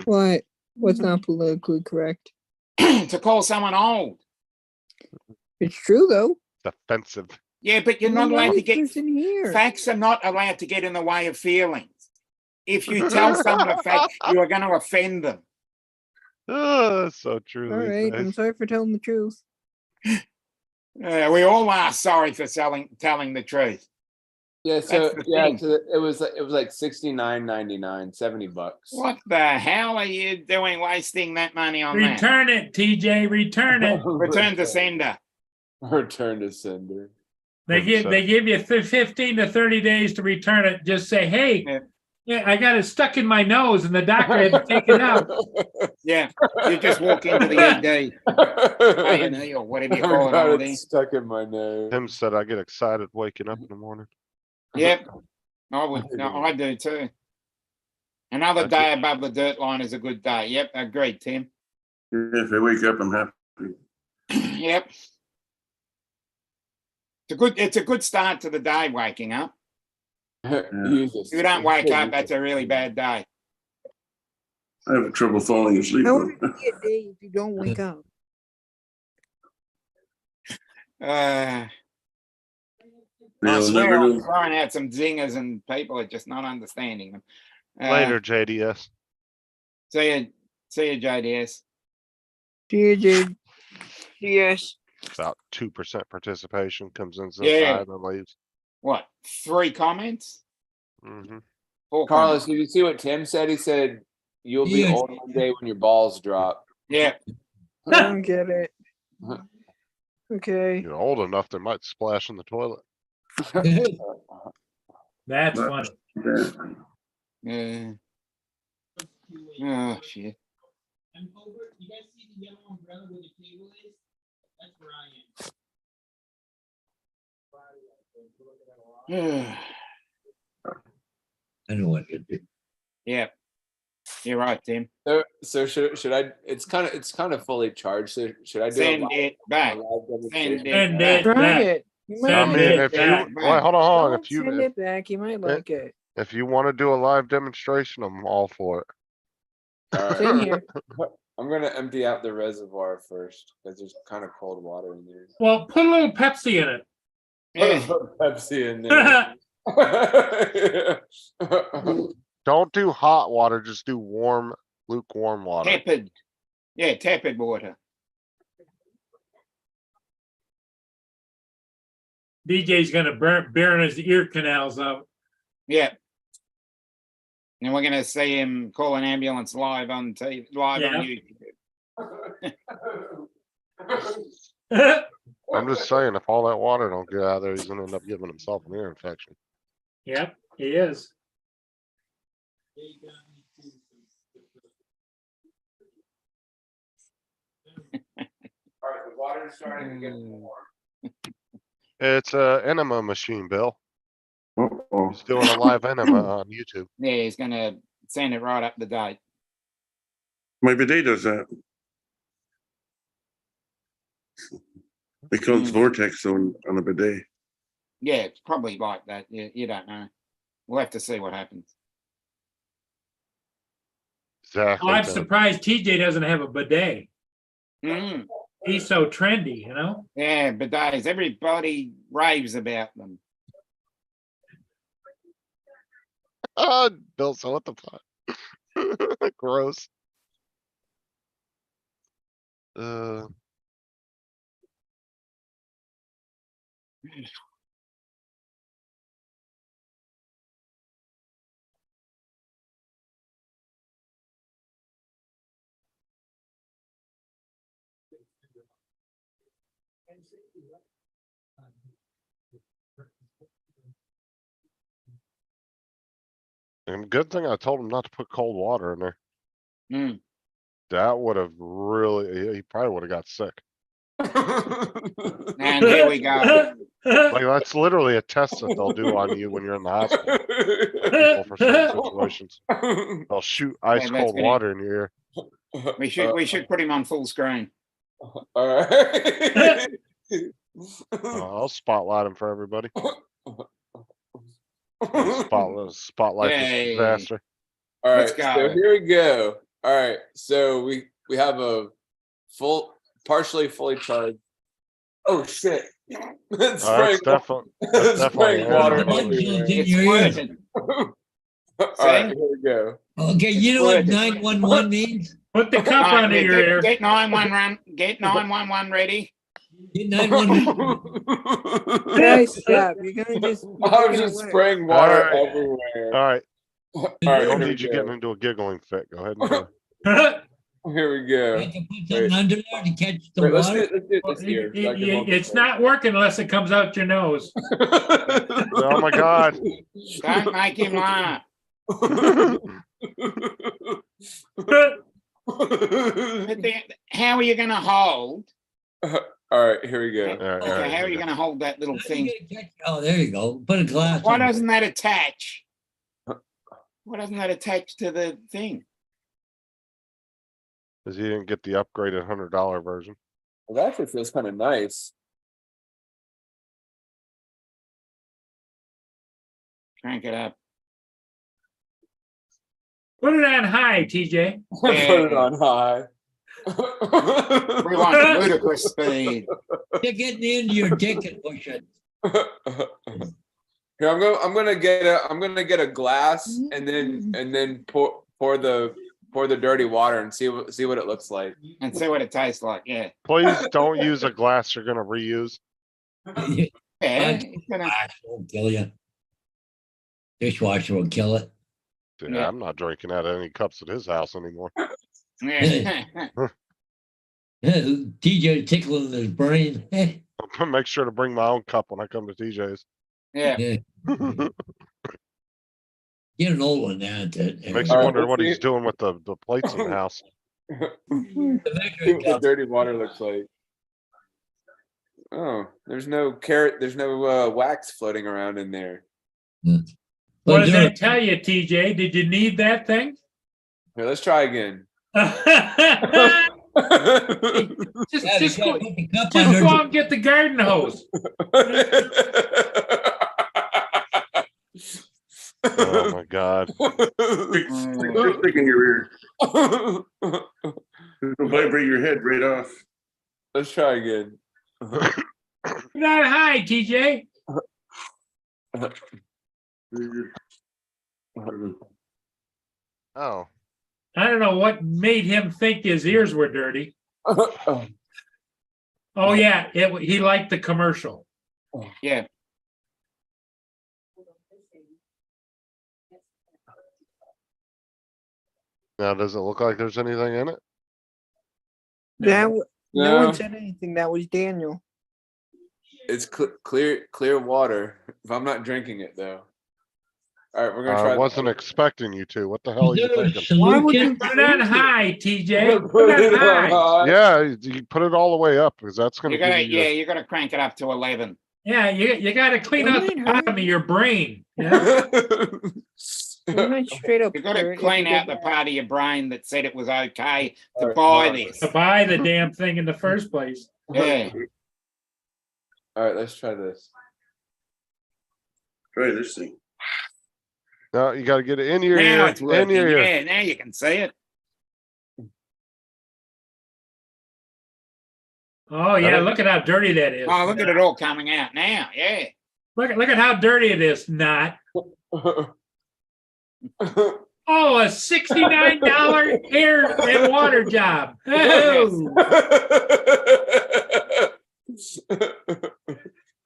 What? What's not politically correct? To call someone old. It's true though. Offensive. Yeah, but you're not The allowed to nicest get person here. facts are not allowed to get in the way of feelings. If you tell someone a fact, you are going to offend them. Oh, that's so true. All these right, days. I'm sorry for telling the truth. We all are sorry for telling the truth. Yeah, so the yeah, thing. so it was like $69.99, $70. What the hell are you doing wasting that money on that? Return it, TJ, return it. Return to sender. Return to sender. They give you 15 to 30 days to return it. Just say, hey, Yeah. yeah, I got it stuck in my nose and the doctor had to take it out. Yeah, you just walk into the ED, A&E or whatever you call it Got over it there. stuck in my nose. Tim said I get excited waking up in the morning. Yep, I do too. Another That's day above the dirt line is a good day. Yep, agreed, Tim. If I wake up, I'm happy. Yep. It's a good start to the day waking up. If you don't wake up, that's a really bad day. I have trouble falling asleep. How would it be a day if you don't wake up? I You'll swear never I'm know. throwing out some zingers and people are just not understanding them. Later, JDS. See you, JDS. GJ. Yes. About 2% participation comes in, says Yeah. hi, and then leaves. What? 3 comments? hmm 4 Carlos, comments. did you see what Tim said? He said you'll be Yeah. old one day when your balls drop. Yeah. I don't get it. Okay. You're old enough, they might splash in the toilet. That's funny. Yeah. Oh shit. I'm over. You guys see the yellow umbrella where the cable is? That's where I am. I know what you do. Yeah. You're right, Tim. So should I? It's kind of fully charged. So should I do Send it back. demonstration? Send it Send back. it Try back. it. You Send I might mean, like if it. you back. wait, hold on, Don't send it back. You might like it. if you want to do a live demonstration, I'm all for it. All right. Same here. I'm gonna empty out the reservoir first because there's kind of cold water in there. Well, put a little Pepsi in it. Yeah. Put Pepsi in there. Don't do hot water, just do warm, lukewarm water. Tepid. Yeah, tepid water. DJ's gonna burn his ear canals out. Yeah. And we're gonna see him call an ambulance live on TV, live on YouTube. I'm just saying, if all that water don't get out of there, he's gonna end up giving himself an ear infection. Yep, he is. All right, the water's starting to get warm. It's a enema machine, Bill. Uh-oh. He's doing a live enema on YouTube. Yeah, he's gonna send it right up the date. My bidet does that. They call it vortex on a bidet. Yeah, it's probably like that. You don't know. We'll have to see what happens. Exactly. Oh, I'm Tim. surprised TJ doesn't have a bidet. Mm. He's so trendy, you know? Yeah, bidets. Everybody raves about them. Bill, so what the fuck? Gross. And good thing I told him not to put cold water in there. Mm. That would have really, he probably would have got sick. And here we go. Like, that's literally a test that they'll do on you when you're in the hospital. People for certain situations. They'll shoot ice Yeah, that's cold gonna- water in your ear. We should put him on full screen. All right. I'll spotlight him for everybody. Spotlight this Yay. disaster. All right, Let's go. so here we go. All right, so we have a partially fully charged. Oh shit! It's That's spraying, definitely spraying air. water It's everywhere. in It's your ear. working. All right, here we go. Okay, you know what 911 means? Put the cup under your ear. Get 911 ready. Get 911. Guys, stop. You're gonna just. you're I was taking just away. spraying water Alright. everywhere. Alright, All I right, don't here we need you go. getting into a giggling fit. Go ahead and do it. Here we go. Can't you put something under there to catch the Wait, water? let's do this here. so I can hold It's this not working unless it comes out your nose. Oh my God. Don't make him laugh. But then, how are you gonna hold? All right, here we go. Alright, Okay, alright, how are you okay. gonna hold that little How you thing? gonna catch- Oh, there you go. Put a glass Why on it. doesn't that attach? Why doesn't that attach to the thing? Cause you didn't get the upgraded $100 version. Well, that actually feels kind of nice. Crank it up. Put it on high, TJ. Put it on high. We want ludicrous speed. Stick it into your dick and push it. Here, I'm gonna get a glass and then pour the dirty water and see what it looks like. And see what it tastes like, yeah. Please don't use a glass you're gonna reuse. Yeah, it's gonna- Glass won't kill you. Dishwasher will kill it. Dude, Yeah. I'm not drinking out of any cups at his house anymore. yeah. TJ tickling his brain. I'm gonna make sure to bring my own cup when I come to TJ's. Yeah. Yeah. Get an old one now. Makes you All right, wonder let's what he's see. doing with the plates in the house. See what the dirty water looks like. Oh, there's no wax floating around in there. What does that tell you, TJ? Did you need that thing? Here, let's try again. Just go and get the garden hose. Oh my God. Stick in your ear. It'll vibrate your head right off. Let's try again. Not high, TJ. Oh, I don't know what made him think his ears were dirty. Oh yeah, he liked the commercial. Yeah. now does it look like there's anything in it? No No, one said anything. That was Daniel. it's clear water. If I'm not drinking it though. All right, we're gonna try. I wasn't expecting you to. What the hell are you thinking? Why would you Put it on high, TJ. Put Put it it on high. on high. Yeah, you put it all the way up because that's gonna You gotta, give you. you gotta crank it up to 11. Yeah, you got to clean out the Don't bottom of your brain. Yeah. You went straight up. You gotta here. clean If you out the did part of your brain that said it was okay to Alright, buy hold on. this. To buy the damn thing in the first place. Yeah. All right, let's try this. Try this thing. No, you got to get it in your Now ear. it's In working. your ear. Yeah, now you can see it. Oh yeah, look at how dirty that is. Oh, look at it all coming out now. Yeah. Look at how dirty it is. Not. Oh, a $69 air and water job. Oh.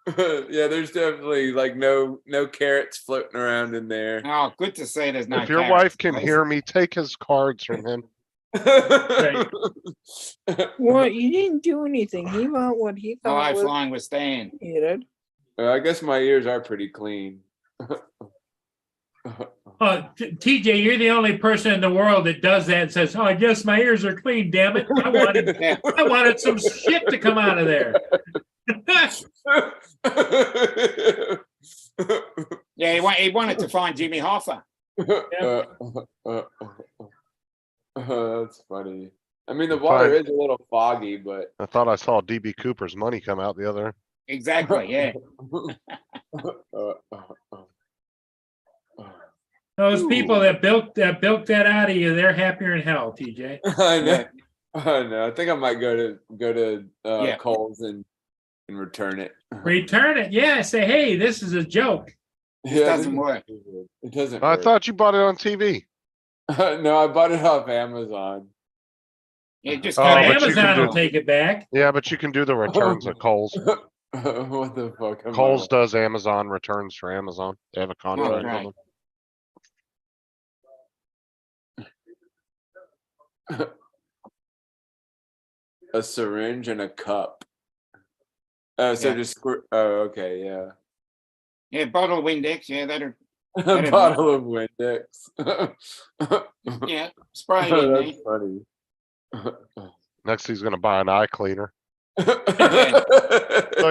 Yeah, there's definitely like no carrots floating around in there. Oh, good to see there's no If your carrots, wife can please. hear me, take his cards from him. What? You didn't do anything. He bought what he Oh, thought high was flying with Stan. needed. I guess my ears are pretty clean. Oh, TJ, you're the only person in the world that does that and says, "Oh, I guess my ears are clean. Damn it! Yeah. I wanted some shit to come out of there." Yeah, he wanted to find Jimmy Hoffa. That's funny. I mean, the water is a little foggy, but I thought I saw DB Cooper's money come out the other. Exactly, yeah. Those people that built that out of you, they're happier in hell, TJ. I know. I know. I think I might go to Yeah. Kohl's and return it. Return it, yeah. Say, hey, this is a joke. It doesn't work. It doesn't. I work. thought you bought it on TV. No, I bought it off Amazon. Yeah, just Oh, go but to you can Amazon will do- take it back. Yeah, but you can do the returns at Kohl's. What the fuck? am I Kohl's on? does Amazon returns for Amazon. They have a contract with right. them. A syringe and a cup. Oh, so Yeah. just oh, okay, yeah. Yeah, bottle of Windex. Yeah, that'll. A That'd bottle of Windex. Yeah, spray it in there. That's funny. Next, he's gonna buy an eye cleaner. Look, Look,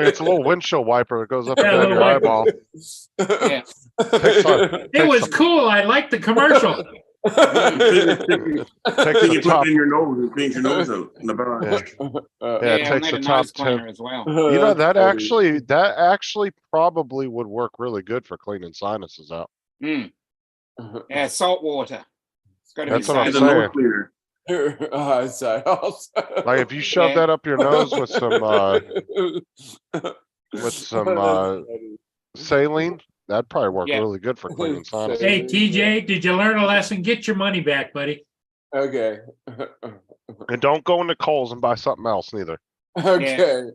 it's a little windshield wiper that goes up Yeah, and down little your wiper. eyeball. Yeah. It was cool. I liked the commercial. Takes Can the you put top. it in your nose and cleans your nose out in the back? Yeah, Uh, yeah, it Yeah, takes I'll the need a top nose 10. cleaner as well. You know, that's funny. that actually probably would work really good for cleaning sinuses out. Mm. Yeah, salt water. It's got to be That's what I'm It's a safe. saying. nose cleaner. Oh, sorry. Also. Like if you shove Yeah. that up your nose with some That's funny. saline, that'd probably work Yeah. really good for cleaning sinuses. Hey, TJ, did you learn a lesson? Get your money back, buddy. Okay. And don't go into Kohl's and buy something else neither. Okay.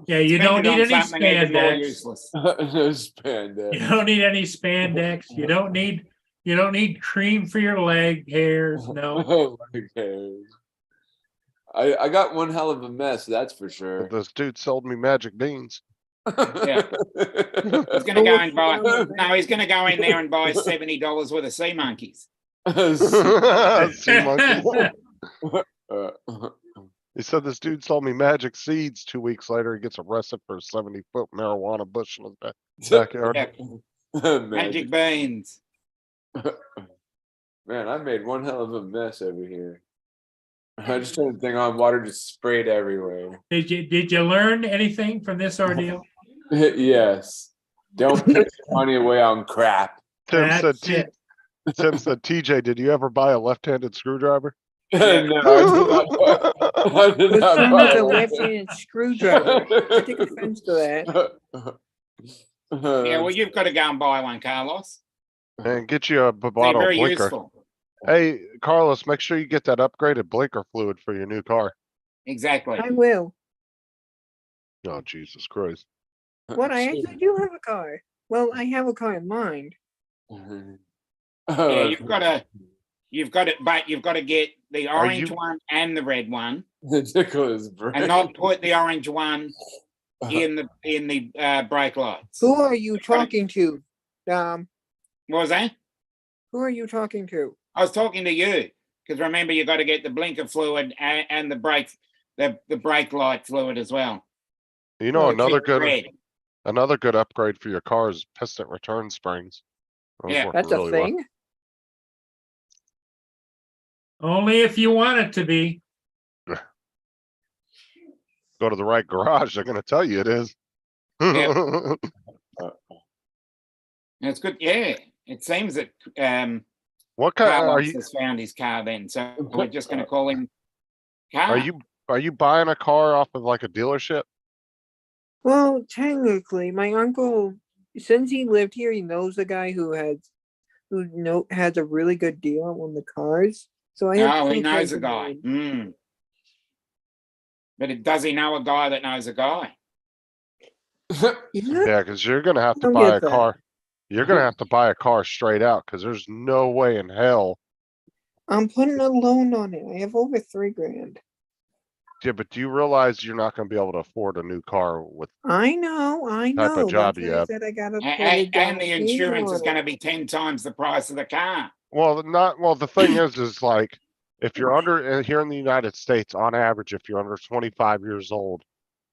Yeah, you don't Spend it need on any something even more spandex. useless. No spandex. You don't need any spandex. You don't need cream for your leg hairs. No. Oh my God. I got one hell of a mess, that's for sure. But this dude sold me magic beans. Yeah. He's gonna go and buy. No, he's gonna go in there and buy $70 worth of sea monkeys. Sea monkeys. Uh, He said this dude sold me magic seeds. 2 weeks later, he gets arrested for a 70-foot marijuana bush in his backyard. Yeah, magic beans. Man, I made one hell of a mess over here. I just turned the thing on, water just sprayed everywhere. Did you learn anything from this ordeal? Yes. Don't put your money away on crap. Tim said, That's it. Tim said, TJ, did you ever buy a left-handed screwdriver? No, I did not. I did This not thing buy is a it. left-handed screwdriver. I take offense to that. Yeah, well, you've got to go and buy one, Carlos. And get you a They're bottle of very blinker. useful. Hey, Carlos, make sure you get that upgraded blinker fluid for your new car. Exactly. I will. Oh, Jesus Christ. What? I actually do have a car. Well, I have a car in mind. Yeah, you've got it, but you've got to get the orange one and the red one, Nicholas and not put the orange one in the brake lights. Who are you talking to? What was that? Who are you talking to? I was talking to you because remember you got to get the blinker fluid and the brake light fluid as well. You know, Which is red. another good upgrade for your car is piston return springs. Those Yeah. work That's a really well. thing? Only if you want it to be. Go to the right garage, they're gonna tell you it is. Yeah. It's good. Yeah, it seems that What kind are Carlos you has found his car then, so we're just going to call him Car. are you buying a car off of like a dealership? Well, technically, my uncle, since he lived here, he knows a guy who has a really good deal on one of the cars. So I have Oh, he two knows cars a in guy. mind. But does he know a guy that knows a guy? Yeah, Yeah, because you're gonna have to Don't buy get a that. car. You're gonna have to buy a car straight out because there's no way in hell. I'm putting a loan on it. I have over $3,000. Yeah, but do you realize you're not gonna be able to afford a new car with I know. Type of job That's you why I have. said I gotta put a And down the payment insurance is on going to it. be 10 times the price of the car. well, the thing is like if you're under here in the United States, on average, if you're under 25 years old,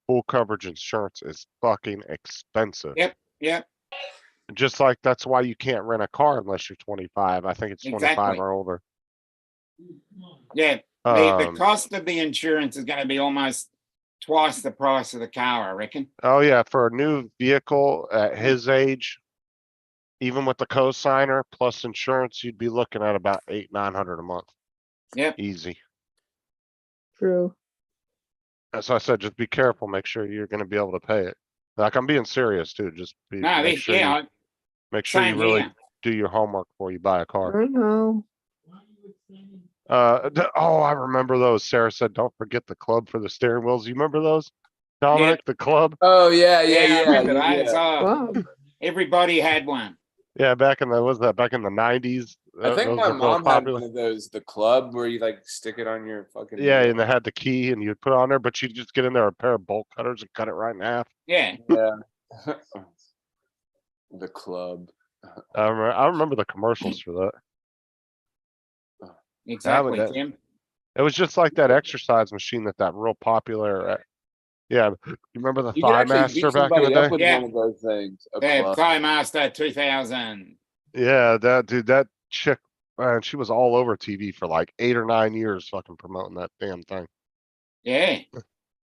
full coverage insurance is fucking expensive. Yep. Just like that's why you can't rent a car unless you're 25. I think it's 25 Exactly. or older. Yeah. The Um, cost of the insurance is going to be almost twice the price of the car, I reckon. Oh yeah, for a new vehicle at his age, even with the co-signer plus insurance, you'd be looking at about $800-900 a month. Yep. Easy. True. As I said, just be careful. Make sure you're going to be able to pay it. Like I'm being serious too. Just be No, make sure yeah, make sure you same really here. do your homework before you buy a car. I know. Oh, I remember those. Sarah said, don't forget the club for the steering wheels. You remember those? Dominic, the club? Oh yeah, Yeah, I remember yeah. those. Oh, Wow. everybody had one. Yeah, back in the, was that back in the nineties? I think Those my were real mom had popular. one of those, the club where you like stick it on your fucking. Yeah, wheel. and they had the key and you'd put it on there, but you'd just get in there with a pair of bolt cutters and cut it right in half. Yeah. Yeah. The club. I remember the commercials for that. Exactly, that- Tim. It was just like that exercise machine that real popular. Yeah, you remember the You could Thigh actually Master beat back in the somebody up day? with Yeah. one of those things. A The club. Thigh Master 2000. Yeah, that dude, that chick, man, she was all over TV for like 8 or 9 years, fucking promoting that damn thing. Yeah.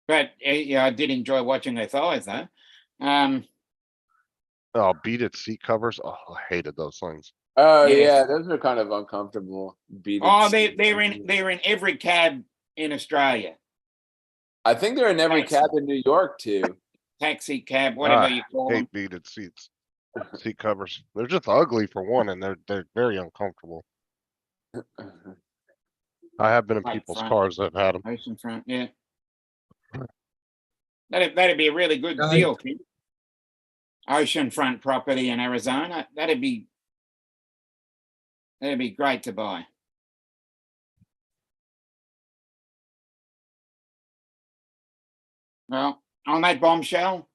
But yeah, I did enjoy watching her thighs though. Oh, beaded seat covers. Oh, I hated those things. Oh Yes. yeah, those are kind of uncomfortable. Beaded Oh, seats. they're in every cab in Australia. I think they're in every Taxi. cab in New York too. Taxi cab, whatever Ah, you call them. Hate beaded seats, seat covers. They're just ugly for one, and they're very uncomfortable. I have been in Right people's front. cars that have had them. Ocean front, yeah. That'd be a really good Guys. deal, Tim. Oceanfront property in Arizona. That'd be great to buy. Well, on that bombshell,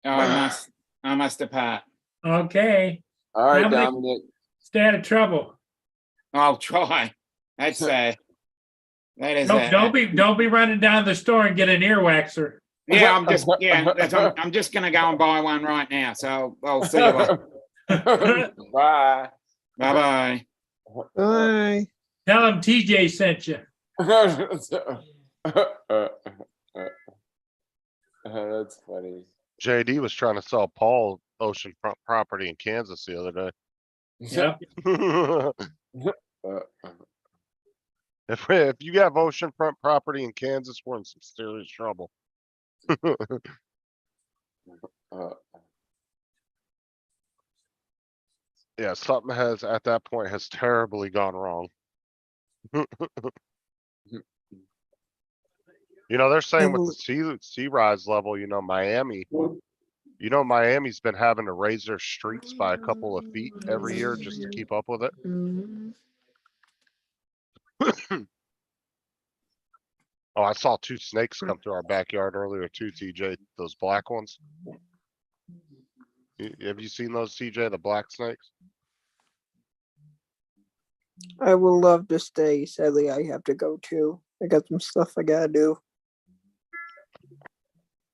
I must depart. Okay, All right, Dominic. Dominic. stay out of trouble. I'll try. That's that is Don't be running down the store and get an earwaxer. yeah. I'm just gonna go and buy one right now. So I'll see you later. Bye. Bye bye. Bye. Tell him TJ sent you. That's funny. JD was trying to sell Paul oceanfront property in Kansas the other Yep. day. If you have oceanfront property in Kansas, we're in some serious trouble. Yeah, something has at that point has terribly gone wrong. You know, they're saying with the sea rise level, Miami's been having to raise their streets by a couple of feet every year just to keep up with it. Mm. Oh, I saw 2 snakes come through our backyard earlier too, TJ, those black ones. Have you seen those, TJ, the black snakes? I would love to stay. Sadly, I have to go too. I got some stuff I gotta do.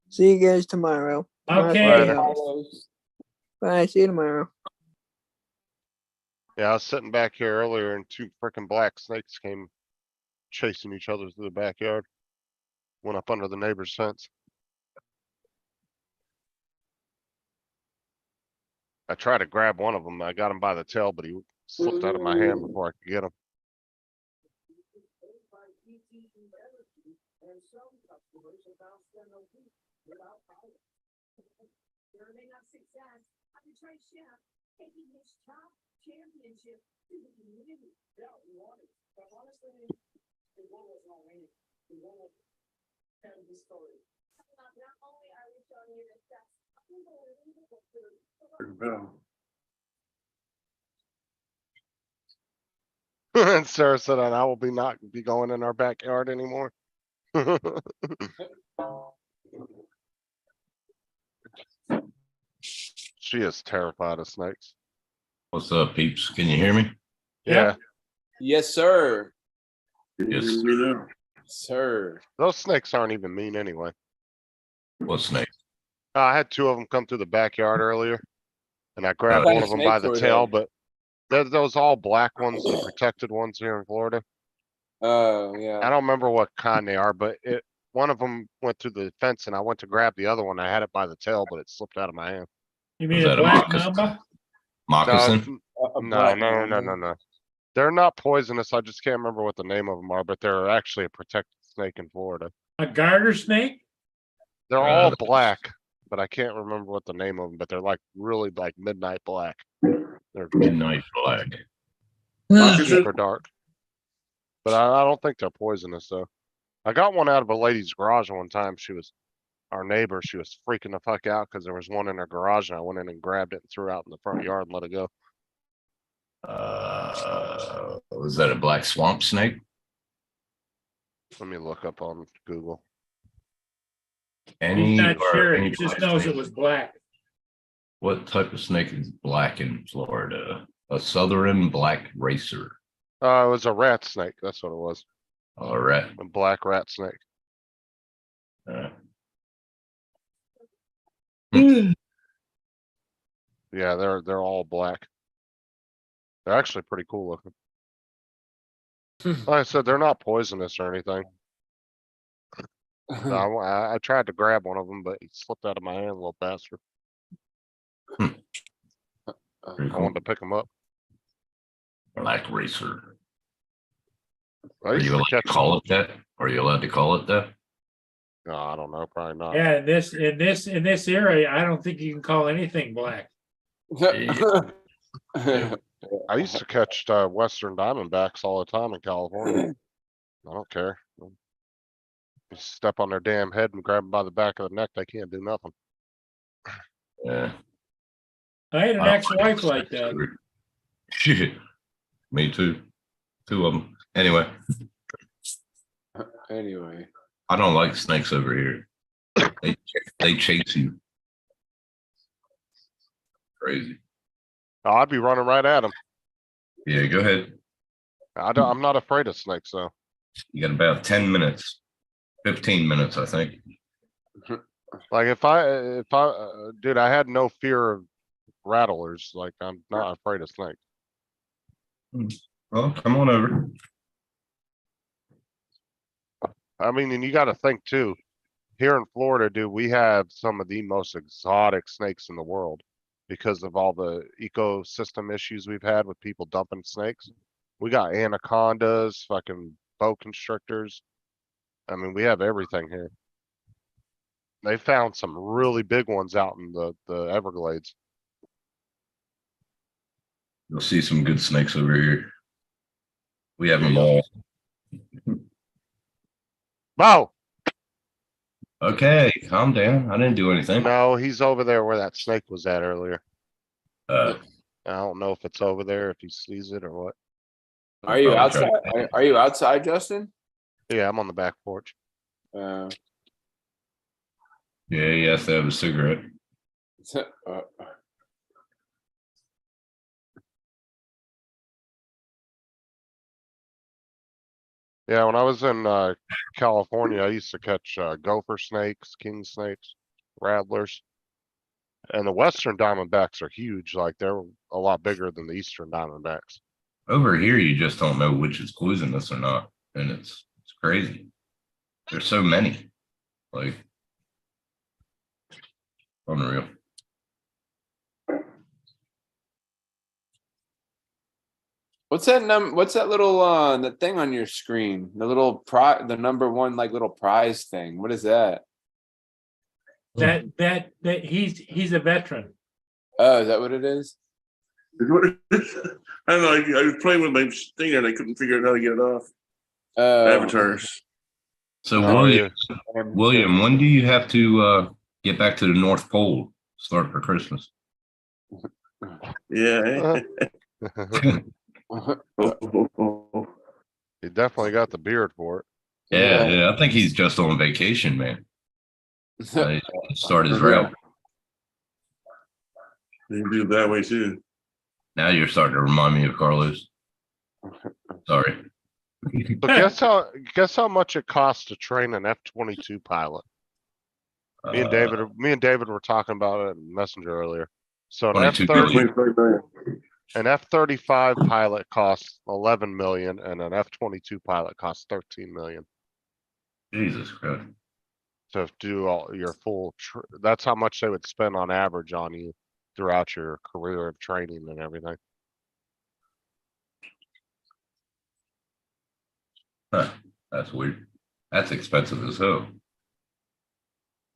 See you guys tomorrow. Okay. Bye. See you tomorrow. Yeah, I was sitting back here earlier and 2 freaking black snakes came chasing each other through the backyard. Went up under the neighbor's fence. I tried to grab one of them. I got him by the tail, but he slipped out of my hand before I could get him. And Sarah said, and I will not be going in our backyard anymore. She is terrified of snakes. What's up, peeps? Can you hear me? Yeah, Yes, sir. Yes. Sir. those snakes aren't even mean anyway. What snake? I had 2 of them come through the backyard earlier. And I grabbed What one kind of of them by snakes the were tail, they? but those all black ones, the protected ones here in Florida. Oh yeah. I don't remember what kind they are, but one of them went through the fence and I went to grab the other one. I had it by the tail, but it slipped out of my hand. You Was mean a that a black moccasin? mamba? Moccasin? No. They're not poisonous. I just can't remember what the name of them are, but they're actually a protected snake in Florida. A garter snake? They're all black, but I can't remember what the name of them, but they're like really like midnight black. They're Midnight black. Not Moccasin? super dark. But I don't think they're poisonous though. I got one out of a lady's garage one time. She was our neighbor. She was freaking the fuck out because there was one in her garage and I went in and grabbed it and threw it out in the front yard and let it go. Was that a black swamp snake? Let me look up on Google. Any He's not or sure, any he just black knows snake? it was black. What type of snake is black in Florida? A southern black racer. It was a rat snake. That's what it was. All right. A black rat snake. Yeah, they're all black. They're actually pretty cool looking. Like I said, they're not poisonous or anything. I tried to grab one of them, but he slipped out of my hand a little faster. Pretty I cool. wanted to pick them up. Black racer. I Are used you to allowed to catch call it that? Are you allowed to call it that? No, I don't know, probably not. Yeah, in this area, I don't think you can call anything black. I used to catch Western Diamondbacks all the time in California. I don't care. You step on their damn head and grab them by the back of the neck, they can't do nothing. Yeah. I had an I don't ex-wife like that. either. Shit. Me too. Two of them. Anyway, Anyway, I don't like snakes over here. They chase you. Crazy. Oh, I'd be running right at them. Yeah, go ahead. I'm not afraid of snakes though. You got about 10 minutes. 15 minutes, I think. Like if I, dude, I had no fear of rattlers. Like I'm not afraid of snakes. Well, come on over. I mean, and you gotta think too, here in Florida, dude, we have some of the most exotic snakes in the world because of all the ecosystem issues we've had with people dumping snakes. We got anacondas, fucking boa constrictors. I mean, we have everything here. They found some really big ones out in the Everglades. You'll see some good snakes over here. We have them all. Bo! Okay, calm down. I didn't do anything. No, he's over there where that snake was at earlier. Uh, I don't know if it's over there, if he sees it or what. are you Probably try outside? to- Are you outside, Justin? Yeah, I'm on the back porch. Uh, yeah, he has to have a cigarette. uh, Yeah, when I was in California, I used to catch gopher snakes, king snakes, rattlers. And the western diamondbacks are huge, like they're a lot bigger than the eastern diamondbacks. Over here, you just don't know which is poisonous or not. And it's crazy. There's so many. Like, unreal. what's that little the thing on your screen? The little the number one like little prize thing. What is that? That he's a veteran. Oh, is that what it is? I don't know. I was playing with my thing and I couldn't figure out how to get it off. Avatars. So, Oh, William, when do you have to get back to the North Pole? Start for Christmas. Yeah. He definitely got the beard for it. Yeah, I think he's just on vacation, man. Start his route. You can do it that way too. Now you're starting to remind me of Carlos. Sorry. But guess how much it costs to train an F-22 pilot? Me and David were talking about it in Messenger earlier. So an 22 F-30, an F-35 pilot costs 11 million and an F-22 pilot costs 13 million. Jesus Christ. To do all your full, that's how much they would spend on average on you throughout your career of training and everything. Huh, that's weird. That's expensive as hell.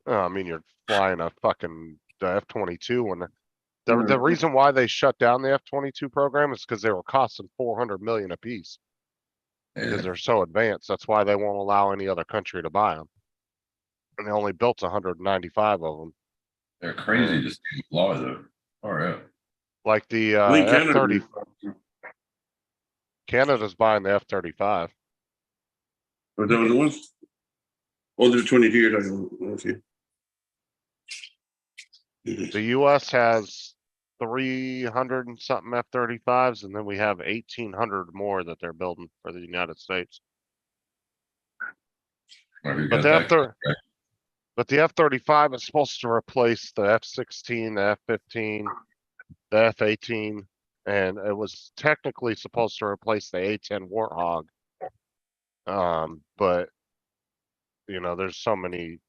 I mean, you're flying a fucking F-22 when The reason why they shut down the F-22 program is because they were costing 400 million apiece. Because Yeah, they're so advanced. That's why they won't allow any other country to buy them. And they only built 195 of them. they're crazy to stay fly though. All right. Like the I think F-30, Canada. Canada's buying the F-35. Was that what it was? Oh, there's 22 you're talking about. Okay. The US has 300 and something F-35s, and then we have 1,800 more that they're building for the United States. Well, who But got the that F-30, contract? but the F-35 is supposed to replace the F-16, the F-15, the F-18, and it was technically supposed to replace the A-10 Warthog. But you know, there's so many.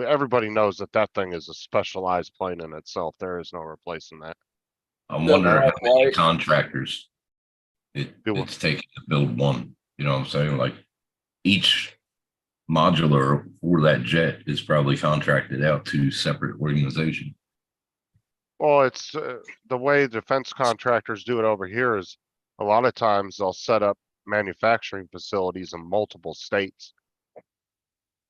Everybody knows that that thing is a specialized plane in itself. There is no replacing that. I'm The wondering how many Black contractors Do what? it's taking to build one. You know what I'm saying? Like each modular for that jet is probably contracted out to separate organization. Well, it's the way defense contractors do it over here is a lot of times they'll set up manufacturing facilities in multiple states.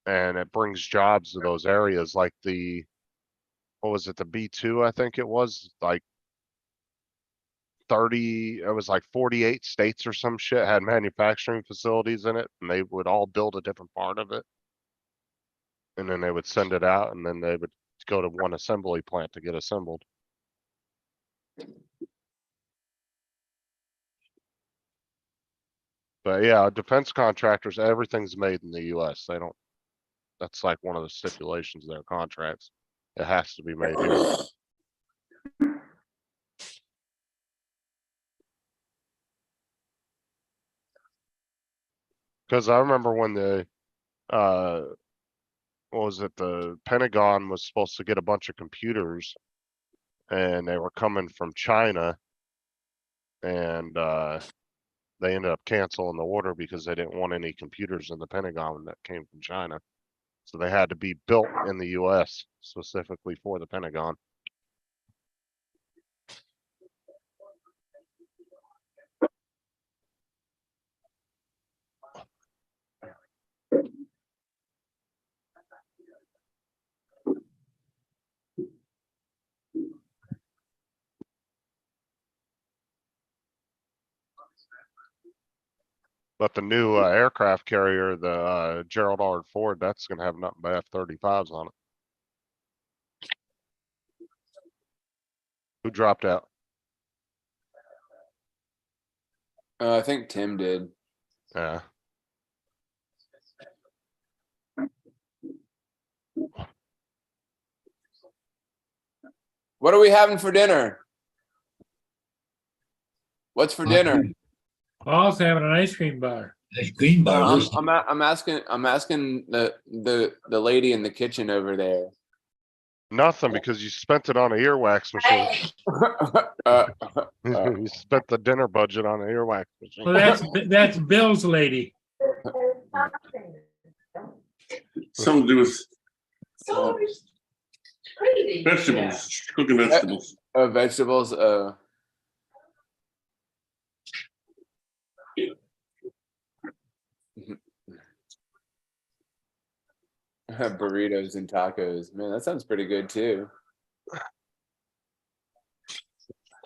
And it brings jobs to those areas like what was it, the B-2, I think it was, like 30, it was like 48 states or some shit had manufacturing facilities in it, and they would all build a different part of it. And then they would send it out, and then they would go to one assembly plant to get assembled. But yeah, defense contractors, everything's made in the US. They don't, that's like one of the stipulations of their contracts. It has to be made here. Cause I remember when what was it, the Pentagon was supposed to get a bunch of computers and they were coming from China and, they ended up canceling the order because they didn't want any computers in the Pentagon that came from China. So they had to be built in the US specifically for the Pentagon. But the new aircraft carrier, the Gerald R. Ford, that's gonna have nothing but F-35s on it. Who dropped out? I think Tim did. Yeah. What are we having for dinner? What's for dinner? Paul's having an ice cream bar. Ice cream bar. I'm, listen. I'm asking the lady in the kitchen over there. Nothing, because you spent it on an earwax machine. You spent the dinner budget on an earwax Well, machine. that's Bill's lady. Something to do with So crazy. vegetables, cooking vegetables. Vegetables. Burritos and tacos. Man, that sounds pretty good too.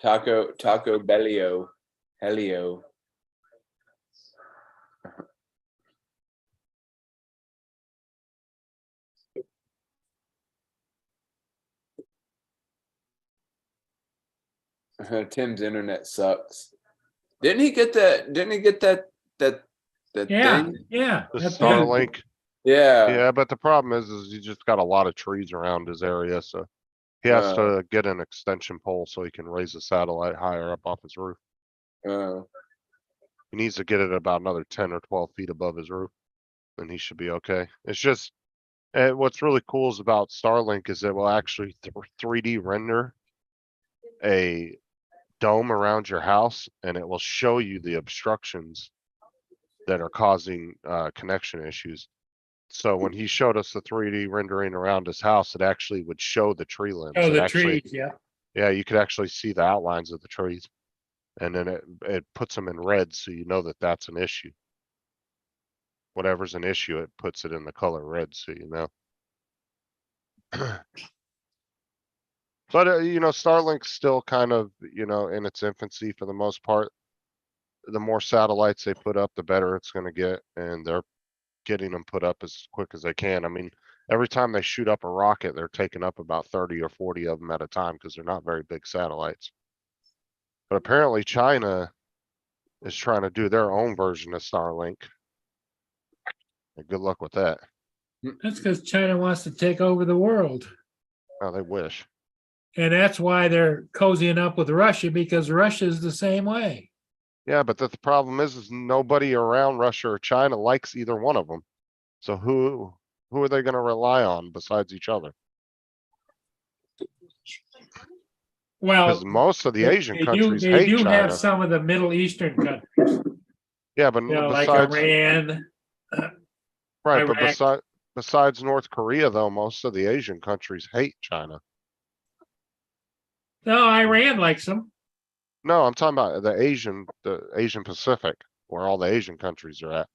Taco Bellio. Helio. Tim's internet sucks. Didn't he get that? Yeah, thing? yeah. The that's it. Starlink. Yeah. Yeah, but the problem is you just got a lot of trees around his area, so he has to get an extension pole so he can raise the satellite higher up off his roof. He needs to get it about another 10 or 12 feet above his roof, and he should be okay. It's just, what's really cool is about Starlink is it will actually 3D render a dome around your house, and it will show you the obstructions that are causing connection issues. So when he showed us the 3D rendering around his house, it actually would show the tree limbs. Oh, It the actually, trees, yeah. Yeah, you could actually see the outlines of the trees. And then it puts them in red, so you know that that's an issue. Whatever's an issue, it puts it in the color red, so you know. But, you know, Starlink's still kind of, you know, in its infancy for the most part. The more satellites they put up, the better it's gonna get, and they're getting them put up as quick as they can. I mean, every time they shoot up a rocket, they're taking up about 30 or 40 of them at a time because they're not very big satellites. But apparently China is trying to do their own version of Starlink. And good luck with that. That's because China wants to take over the world. Oh, they wish. And that's why they're cozying up with Russia, because Russia's the same way. Yeah, but the problem is nobody around Russia or China likes either one of them. So who are they gonna rely on besides each other? Because Well, most of the Asian countries they hate do have China. some of the Middle Eastern countries, Yeah, but you know, like besides, Iran. right, but Iraq. besides North Korea, though, most of the Asian countries hate China. No, Iran likes them. No, I'm talking about the Asian Pacific, where all the Asian countries are at.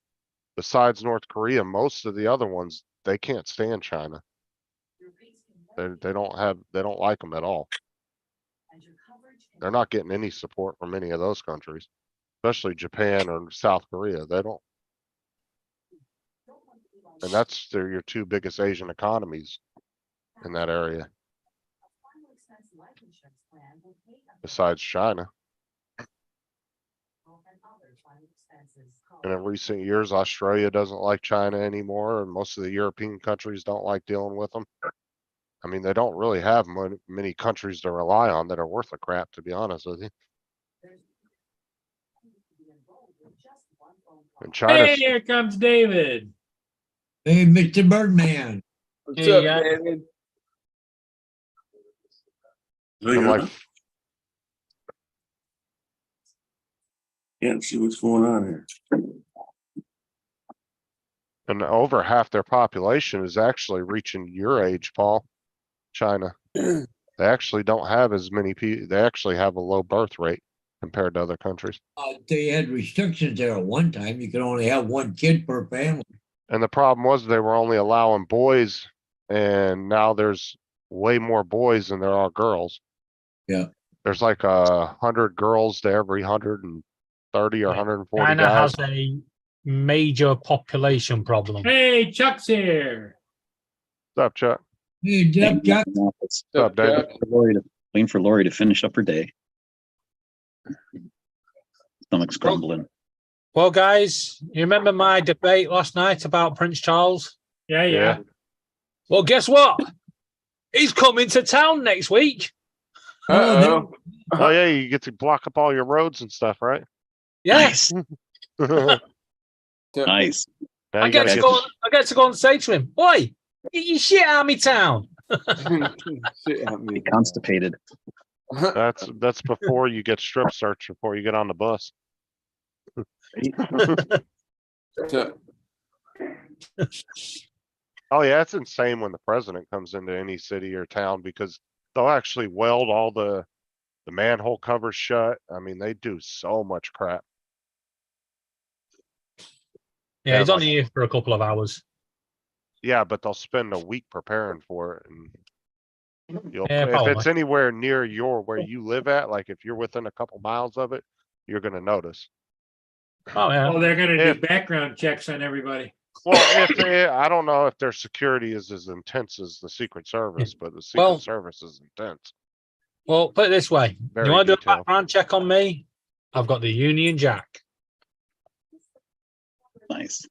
Besides North Korea, most of the other ones, they can't stand China. They don't like them at all. They're not getting any support from any of those countries, especially Japan or South Korea. They don't. And they're your two biggest Asian economies in that area. Besides China. And in recent years, Australia doesn't like China anymore, and most of the European countries don't like dealing with them. I mean, they don't really have many countries to rely on that are worth a crap, to be honest with you. And China, Hey, here comes David. Hey, Mr. Birdman. What's Hey, up, yeah. David? and like, Can't see what's going on here. and over half their population is actually reaching your age, Paul. China. They actually don't have as many people. They actually have a low birth rate compared to other countries. They had restrictions there at one time. You could only have one kid per family. And the problem was they were only allowing boys, and now there's way more boys than there are girls. Yeah. There's like 100 girls to every 130 or 140 China guys. has a major population problem. Hey, Chuck's here. What's up, Chuck? Hey, Jeff, Jack. What's up, David? Waiting for Lori to finish up her day. Stomach's grumbling. Well, guys, you remember my debate last night about Prince Charles? Yeah. Well, guess what? He's coming to town next week. Oh yeah, you get to block up all your roads and stuff, right? Yes. Nice. Now I you get gotta to go. I get to go and say to him, "Boy, get your shit out of me town." Be constipated. That's before you get strip searched before you get on the bus. Oh yeah, it's insane when the president comes into any city or town because they'll actually weld all the manhole covers shut. I mean, they do so much crap. Yeah, he's only here for a couple of hours. Yeah, but they'll spend a week preparing for it, and you'll Yeah, if probably. it's anywhere near where you live at, like if you're within a couple miles of it, you're gonna notice. Oh yeah. Oh, they're gonna do background checks on everybody. Well, I don't know if their security is as intense as the Secret Service, but the Secret Service is intense. Well, put it this way: Very you want to do a detailed. background check on me? I've got the Union Jack. Nice.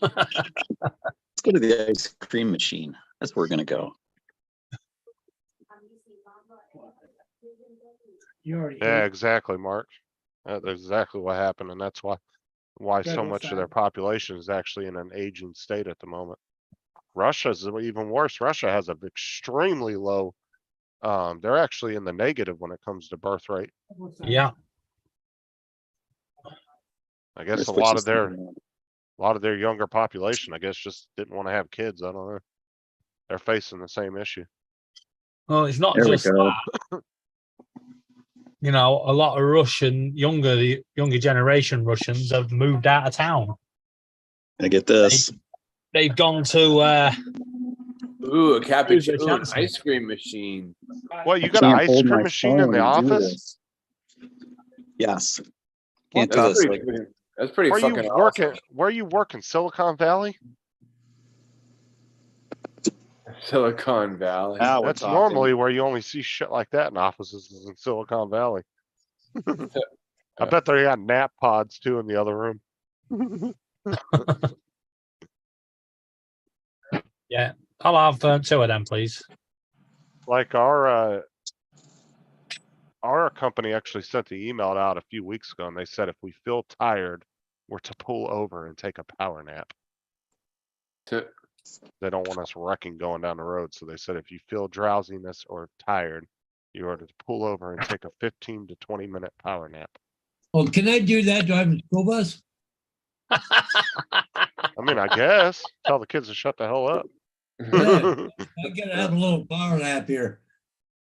Let's go to the ice cream machine. That's where we're gonna go. You already. Yeah, exactly, Mark. That's exactly what happened, and that's why so Federal much of side. their population is actually in an aging state at the moment. Russia's even worse. Russia has an extremely low. They're actually in the negative when it comes to birth rate. Yeah. I guess Chris, a what's lot this of their thing? younger population, I guess, just didn't want to have kids. I don't know. They're facing the same issue. Well, it's not There we just go. that. You know, a lot of the younger generation Russians have moved out of town. I get this. They've gone to Ooh, a cappuccino, their ooh, an chances. ice cream machine. What, you I got an can't ice hold cream my machine in phone the and do office? this. Yes. Can't do That's this. pretty, Like, that's pretty Where you fucking working, awesome. where you working, Silicon Valley? Silicon Valley. now we're That's talking. normally where you only see shit like that in offices is in Silicon Valley. I bet they got nap pods too in the other room. Yeah, I'll have 2 of them, please. Like our company actually sent the email out a few weeks ago and they said if we feel tired, we're to pull over and take a power nap. They don't want us wrecking going down the road. So they said if you feel drowsiness or tired, you are to pull over and take a 15 to 20-minute power nap. Oh, can I do that driving the school bus? I mean, I guess tell the kids to shut the hell up. Yeah, I gotta have a little power nap here.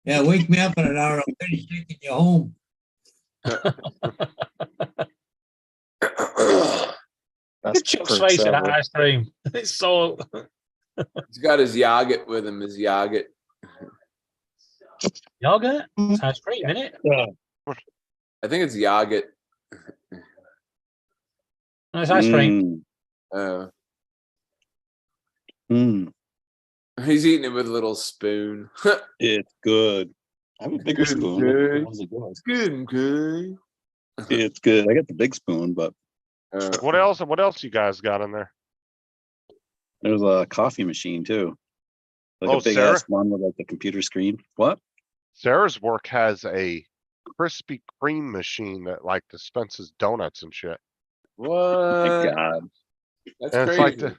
Yeah, wake me up in an hour. I'm finished taking you home. That's the Chuck's perks face in that ever. ice cream. It's so. He's got his yogurt with him, his yogurt. Yogurt? It's ice cream, isn't it? I think it's yogurt. No, it's ice cream. Uh, Mm, he's eating it with a little spoon. it's good. I have a bigger Good, spoon. good. The ones that go. Good, good. It's good. I got the big spoon, but What else you guys got in there? there's a coffee machine too. Like Oh, a big Sarah? ass one with like the computer screen. What? Sarah's work has a Krispy Kreme machine that like dispenses donuts and shit. My What? God. That's And it's crazy. like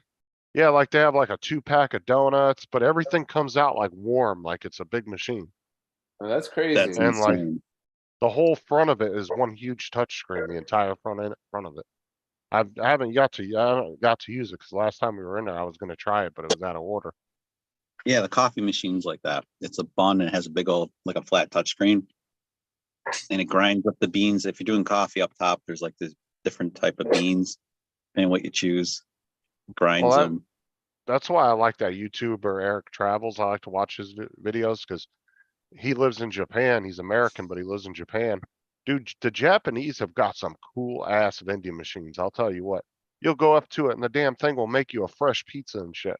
yeah, like they have like a 2-pack of donuts, but everything comes out like warm, like it's a big machine. Oh, that's crazy. That's And like insane. the whole front of it is one huge touch screen, the entire front of it. I haven't got to use it because last time we were in there, I was going to try it, but it was out of order. Yeah, the coffee machine's like that. It's a bun and it has a big old like a flat touch screen. And it grinds up the beans. If you're doing coffee up top, there's like this different type of beans and what you choose. Grinds Well, them. That's why I like that YouTuber Eric Travels. I like to watch his videos because he lives in Japan. He's American, but he lives in Japan. Dude, the Japanese have got some cool ass vending machines. I'll tell you what. You'll go up to it and the damn thing will make you a fresh pizza and shit.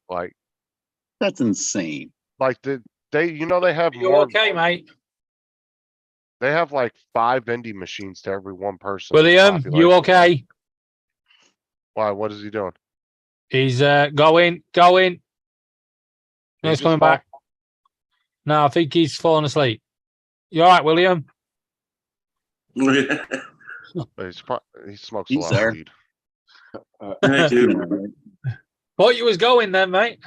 That's insane. Like they they have You more. okay, mate? They have like 5 vending machines to every one person. in the William, you population. okay? Why? What is he doing? He's going. No, He he's just coming fall- back. No, I think he's fallen asleep. You all right, William? He smokes a He's lot there. of weed. Thank you. Thought you was going then, mate.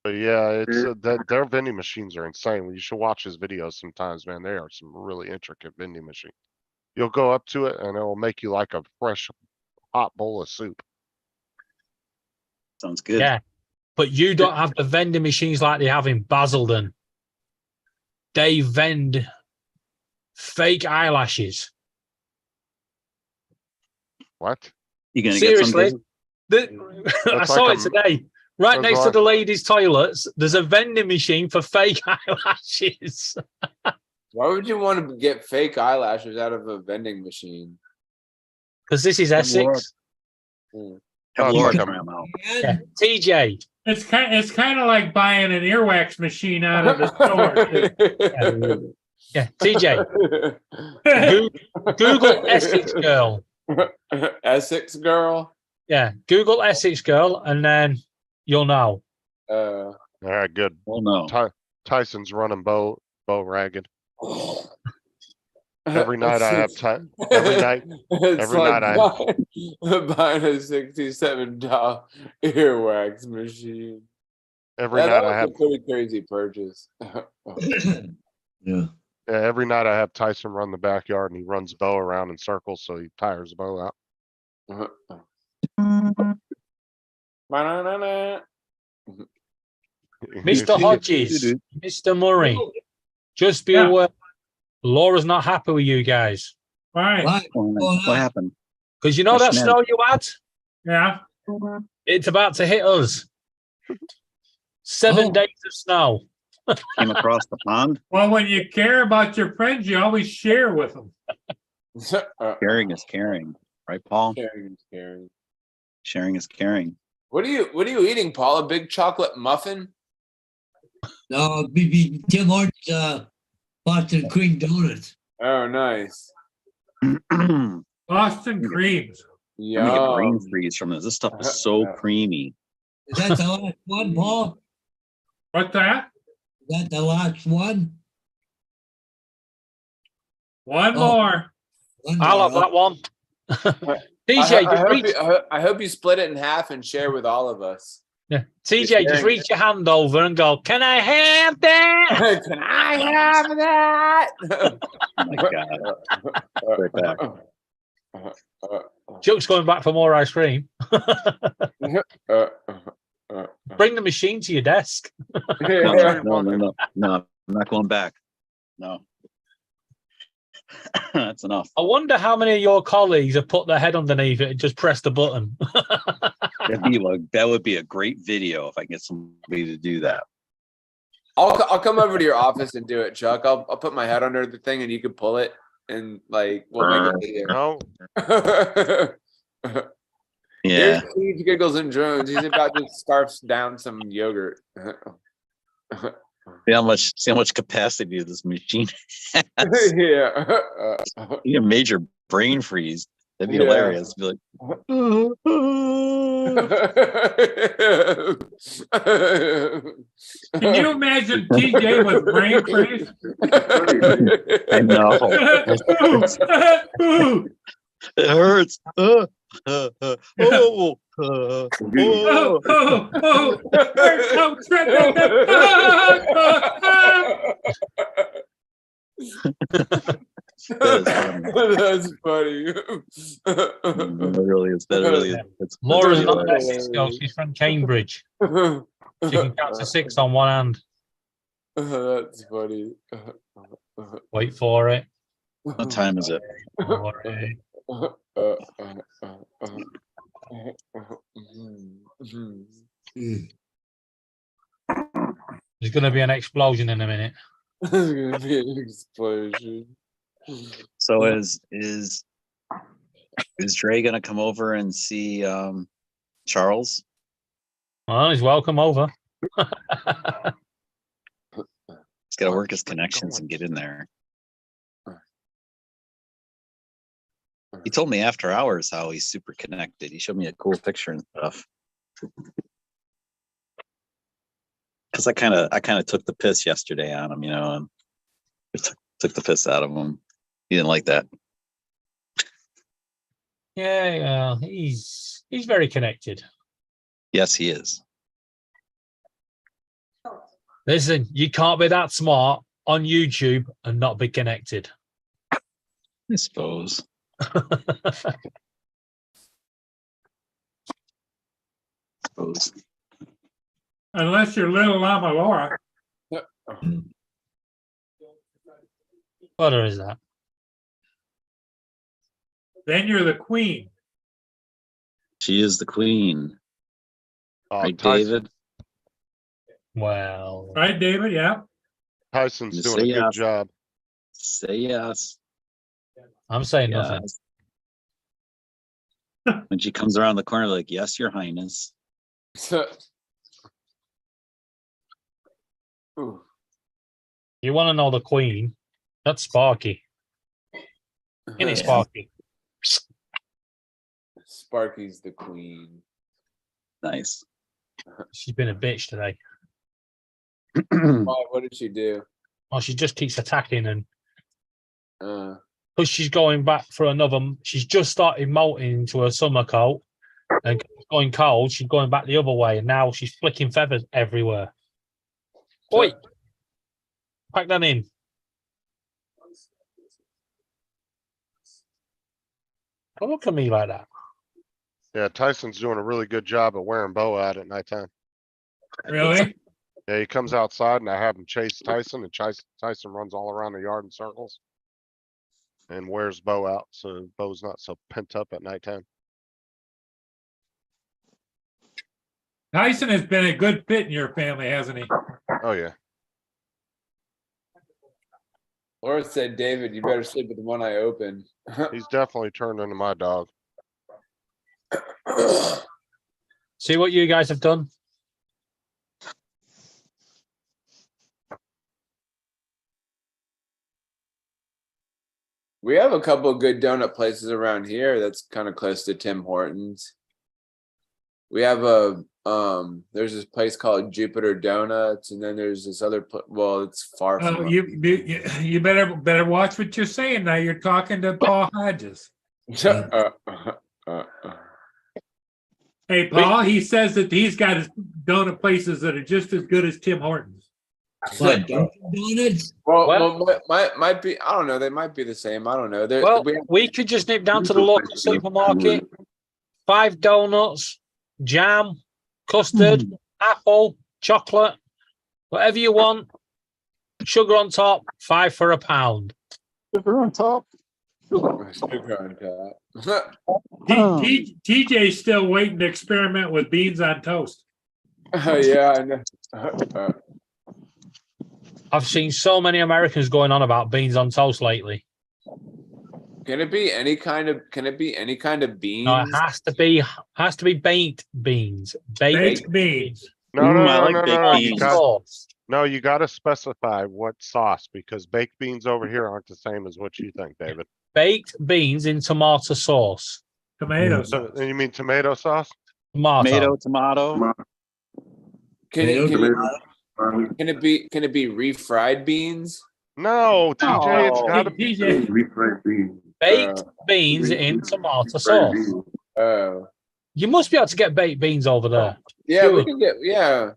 But yeah, it's that their vending machines are insane. You should watch his videos sometimes, man. They are some really intricate vending machines. You'll go up to it and it will make you like a fresh hot bowl of soup. Sounds good. Yeah, but you don't have the vending machines like they have in Basildon. They vend fake eyelashes. What? You gonna Seriously, get some? I Looks saw like it today. Right looks next to like- the ladies' toilets, there's a vending machine for fake eyelashes. Why would you want to get fake eyelashes out of a vending machine? Because this is Essex. Hmm. Have Oh, Laura it's like try 'em out. Yeah. TJ. It's kind of like buying an earwax machine out of the store. too. Yeah, TJ. Google Essex girl. Essex girl. Yeah, Google Essex girl, and then you'll know. All right, good. Oh no. Tyson's running Bo ragged. Every night I have time. Every night. It's Every like night buying a $67 earwax machine. Every That night was I have. a pretty crazy purchase. Yeah. Every night I have Tyson run the backyard and he runs Bo around in circles so he tires Bo out. Banana. Mr. Hodges, Mr. Murray, just be Yeah. aware. Laura's not happy with you guys Right, What? What happened? because you know What's that she mad? snow you had. yeah. It's about to hit us. 7 Oh. days of snow. Came across the pond. Well, when you care about your friends, you always share with them. Caring is caring, right, Paul? Sharing is caring. Sharing is caring. What are you eating, Paul? A big chocolate muffin? No, Tim Hortons, Boston cream donuts. Oh, nice. Boston creams. I make a brain Yum. freeze from this. This stuff is so creamy. Is that the last one, Paul? What's that? Is that the last one? One Oh. more. I love that one. TJ, just reach. I hope you split it in half and share with all of us. Yeah. TJ, just reach your hand over and go, "Can I have that?" Can I have that? Oh my God. Right back. Chuck's going back for more ice cream. Bring the machine to your desk. No, I'm not going back. No. That's enough. I wonder how many of your colleagues have put their head underneath it and just pressed the button. That would be a great video if I can get somebody to do that. I'll come over to your office and do it, Chuck. I'll put my head under the thing and you can pull it and like we'll make a video. No, Yeah. Here's Steve Giggles and Drones. He's about to scarf down some yogurt. See how much capacity this machine has. Yeah. You need a major brain freeze. That'd be Yeah. hilarious. Be like, Can you imagine TJ with brain freeze? I know. It hurts. Oh, Oh, oh, oh, I'm tripping. That's funny. That really is. That really is. It's Laura's really not hilarious. Mexico. She's from Cambridge. She can count to 6 on one hand. That's funny. Wait for it. What time is it? Alright. There's going to be an explosion in a minute. There's gonna be an explosion. So is Dre gonna come over and see Charles? Well, he's welcome over. He's got to work his connections and get in there. He told me after hours how he's super connected. He showed me a cool picture and stuff. Because I kind of took the piss yesterday on him, and took the piss out of him. He didn't like that. Yeah, he's very connected. Yes, he is. Listen, you can't be that smart on YouTube and not be connected. I suppose. Unless you're little Llama Laura. What is that? Then you're the queen. She is the queen. Right, Tyson- David? Well, Right, David? Yeah. Tyson's Just doing say a good yes. job. Say yes. I'm saying nothing. Yes. When she comes around the corner, like, yes, your highness. Ooh. You want to know the queen? That's Sparky. Isn't it, Sparky? Sparky's the queen. Nice. She's been a bitch today. Why, what did she do? Well, she just keeps attacking, and Uh, because she's going back for another. She's just started molting into her summer coat, and it's going cold. She's going back the other way, and now she's flicking feathers everywhere. Oi! Pack that in. Don't look at me like that. Yeah, Tyson's doing a really good job of wearing boa out at nighttime. Really? Yeah, he comes outside and I have him chase Tyson and Tyson runs all around the yard in circles. And wears Bo out, so Bo's not so pent up at nighttime. Tyson has been a good fit in your family, hasn't he? Oh, yeah. Laura said, David, you better sleep with the one eye open. He's definitely turned into my dog. See what you guys have done? We have a couple of good donut places around here that's kind of close to Tim Hortons. We have there's this place called Jupiter Donuts, and then there's this other well, it's far from You better watch what you're saying now. You're talking to Paul Hodges. Hey, Paul, he says that he's got his donut places that are just as good as Tim Hortons. What, Dunkin' Donuts? Well, might be. I don't know. They might be the same. I don't know. Well, we could just nip down to the local supermarket, 5 donuts, jam, custard, apple, chocolate, whatever you want. Sugar on top, 5 for £1. Sugar on top. Sugar on top. TJ's still waiting to experiment with beans on toast. Yeah, I know. I've seen so many Americans going on about beans on toast lately. Can it be any kind of? Can it be any kind of beans? No, it has to be baked beans. Baked beans. No, you gotta specify what sauce, because baked beans over here aren't the same as what you think, David. Baked beans in tomato sauce. Tomato sauce. So, you mean tomato sauce? Tomato. Can it be refried beans? No, TJ, it's gotta be refried beans. Baked beans in tomato sauce. Oh. You must be able to get baked beans over there. Yeah, we can get. Yeah.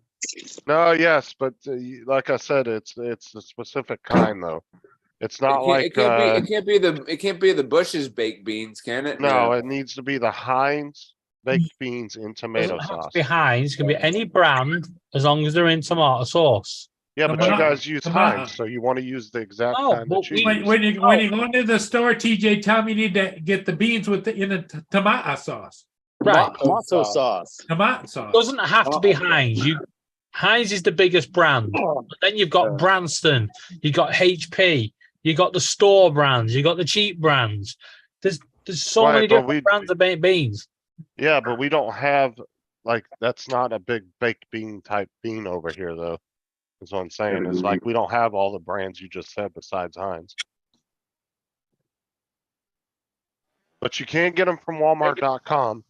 No, yes, but like I said, it's a specific kind though. It's not like it can't be the Bush's baked beans, can it? No, it needs to be the Heinz baked beans in tomato Doesn't have sauce. to be Heinz, it can be any brand as long as they're in tomato sauce. Yeah, but you guys use Heinz, so you want to use the exact kind that you use. When you go into the store, TJ, tell me you need to get the beans in the tomato sauce. Right. Tomato sauce. Tomato sauce. Doesn't have to be Heinz. Heinz is the biggest brand. But then you've got Branston, you've got HP, you got the store brands, you got the cheap brands. There's so many different brands of baked beans. Yeah, but we don't have that's not a big baked bean type bean over here though. That's what I'm saying. It's like we don't have all the brands you just said besides Heinz. But you can get them from Walmart.com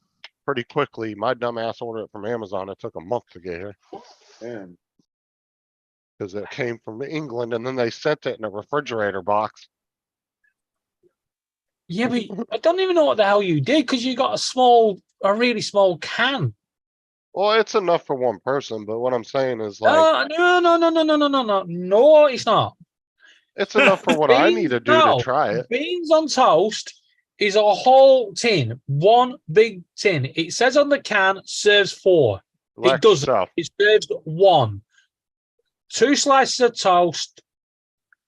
pretty quickly. My dumb ass ordered it from Amazon. It took a month to get here. Man. Because it came from England and then they sent it in a refrigerator box. Yeah, but I don't even know what the hell you did because you got a really small can. Well, it's enough for one person, but what I'm saying is No, it's not. It's enough for what I need to do to try it. Beans on toast is a whole tin, one big tin. It says on the can serves 4. It doesn't. It serves 1. 2 slices of toast,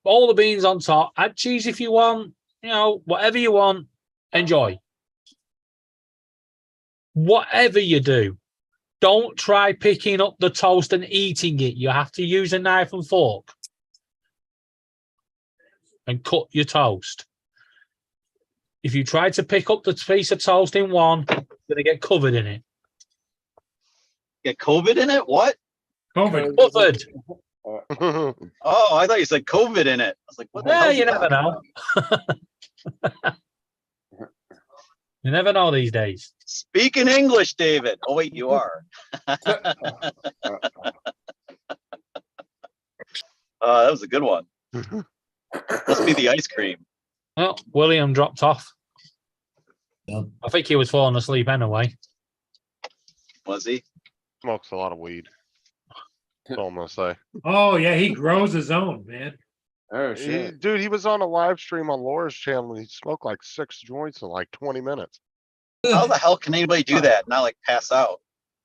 all the beans on top. Add cheese if you want. Whatever you want. Enjoy. Whatever you do, don't try picking up the toast and eating it. You have to use a knife and fork and cut your toast. If you try to pick up the piece of toast in one, you're going to get covered in it. Get COVID in it? What? Covered. Oh, I thought you said COVID in it. I was like, what the hell? You never know. You never know these days. Speaking English, David. Oh, wait, you are. That was a good one. Must be the ice cream. Well, William dropped off. Yep. I think he was falling asleep anyway. Was he? Smokes a lot of weed. That's all I'm gonna say. Oh yeah, he grows his own, man. Oh shit. Dude, he was on a live stream on Laura's channel and he smoked like 6 joints in like 20 minutes. How the hell can anybody do that? Not like pass out.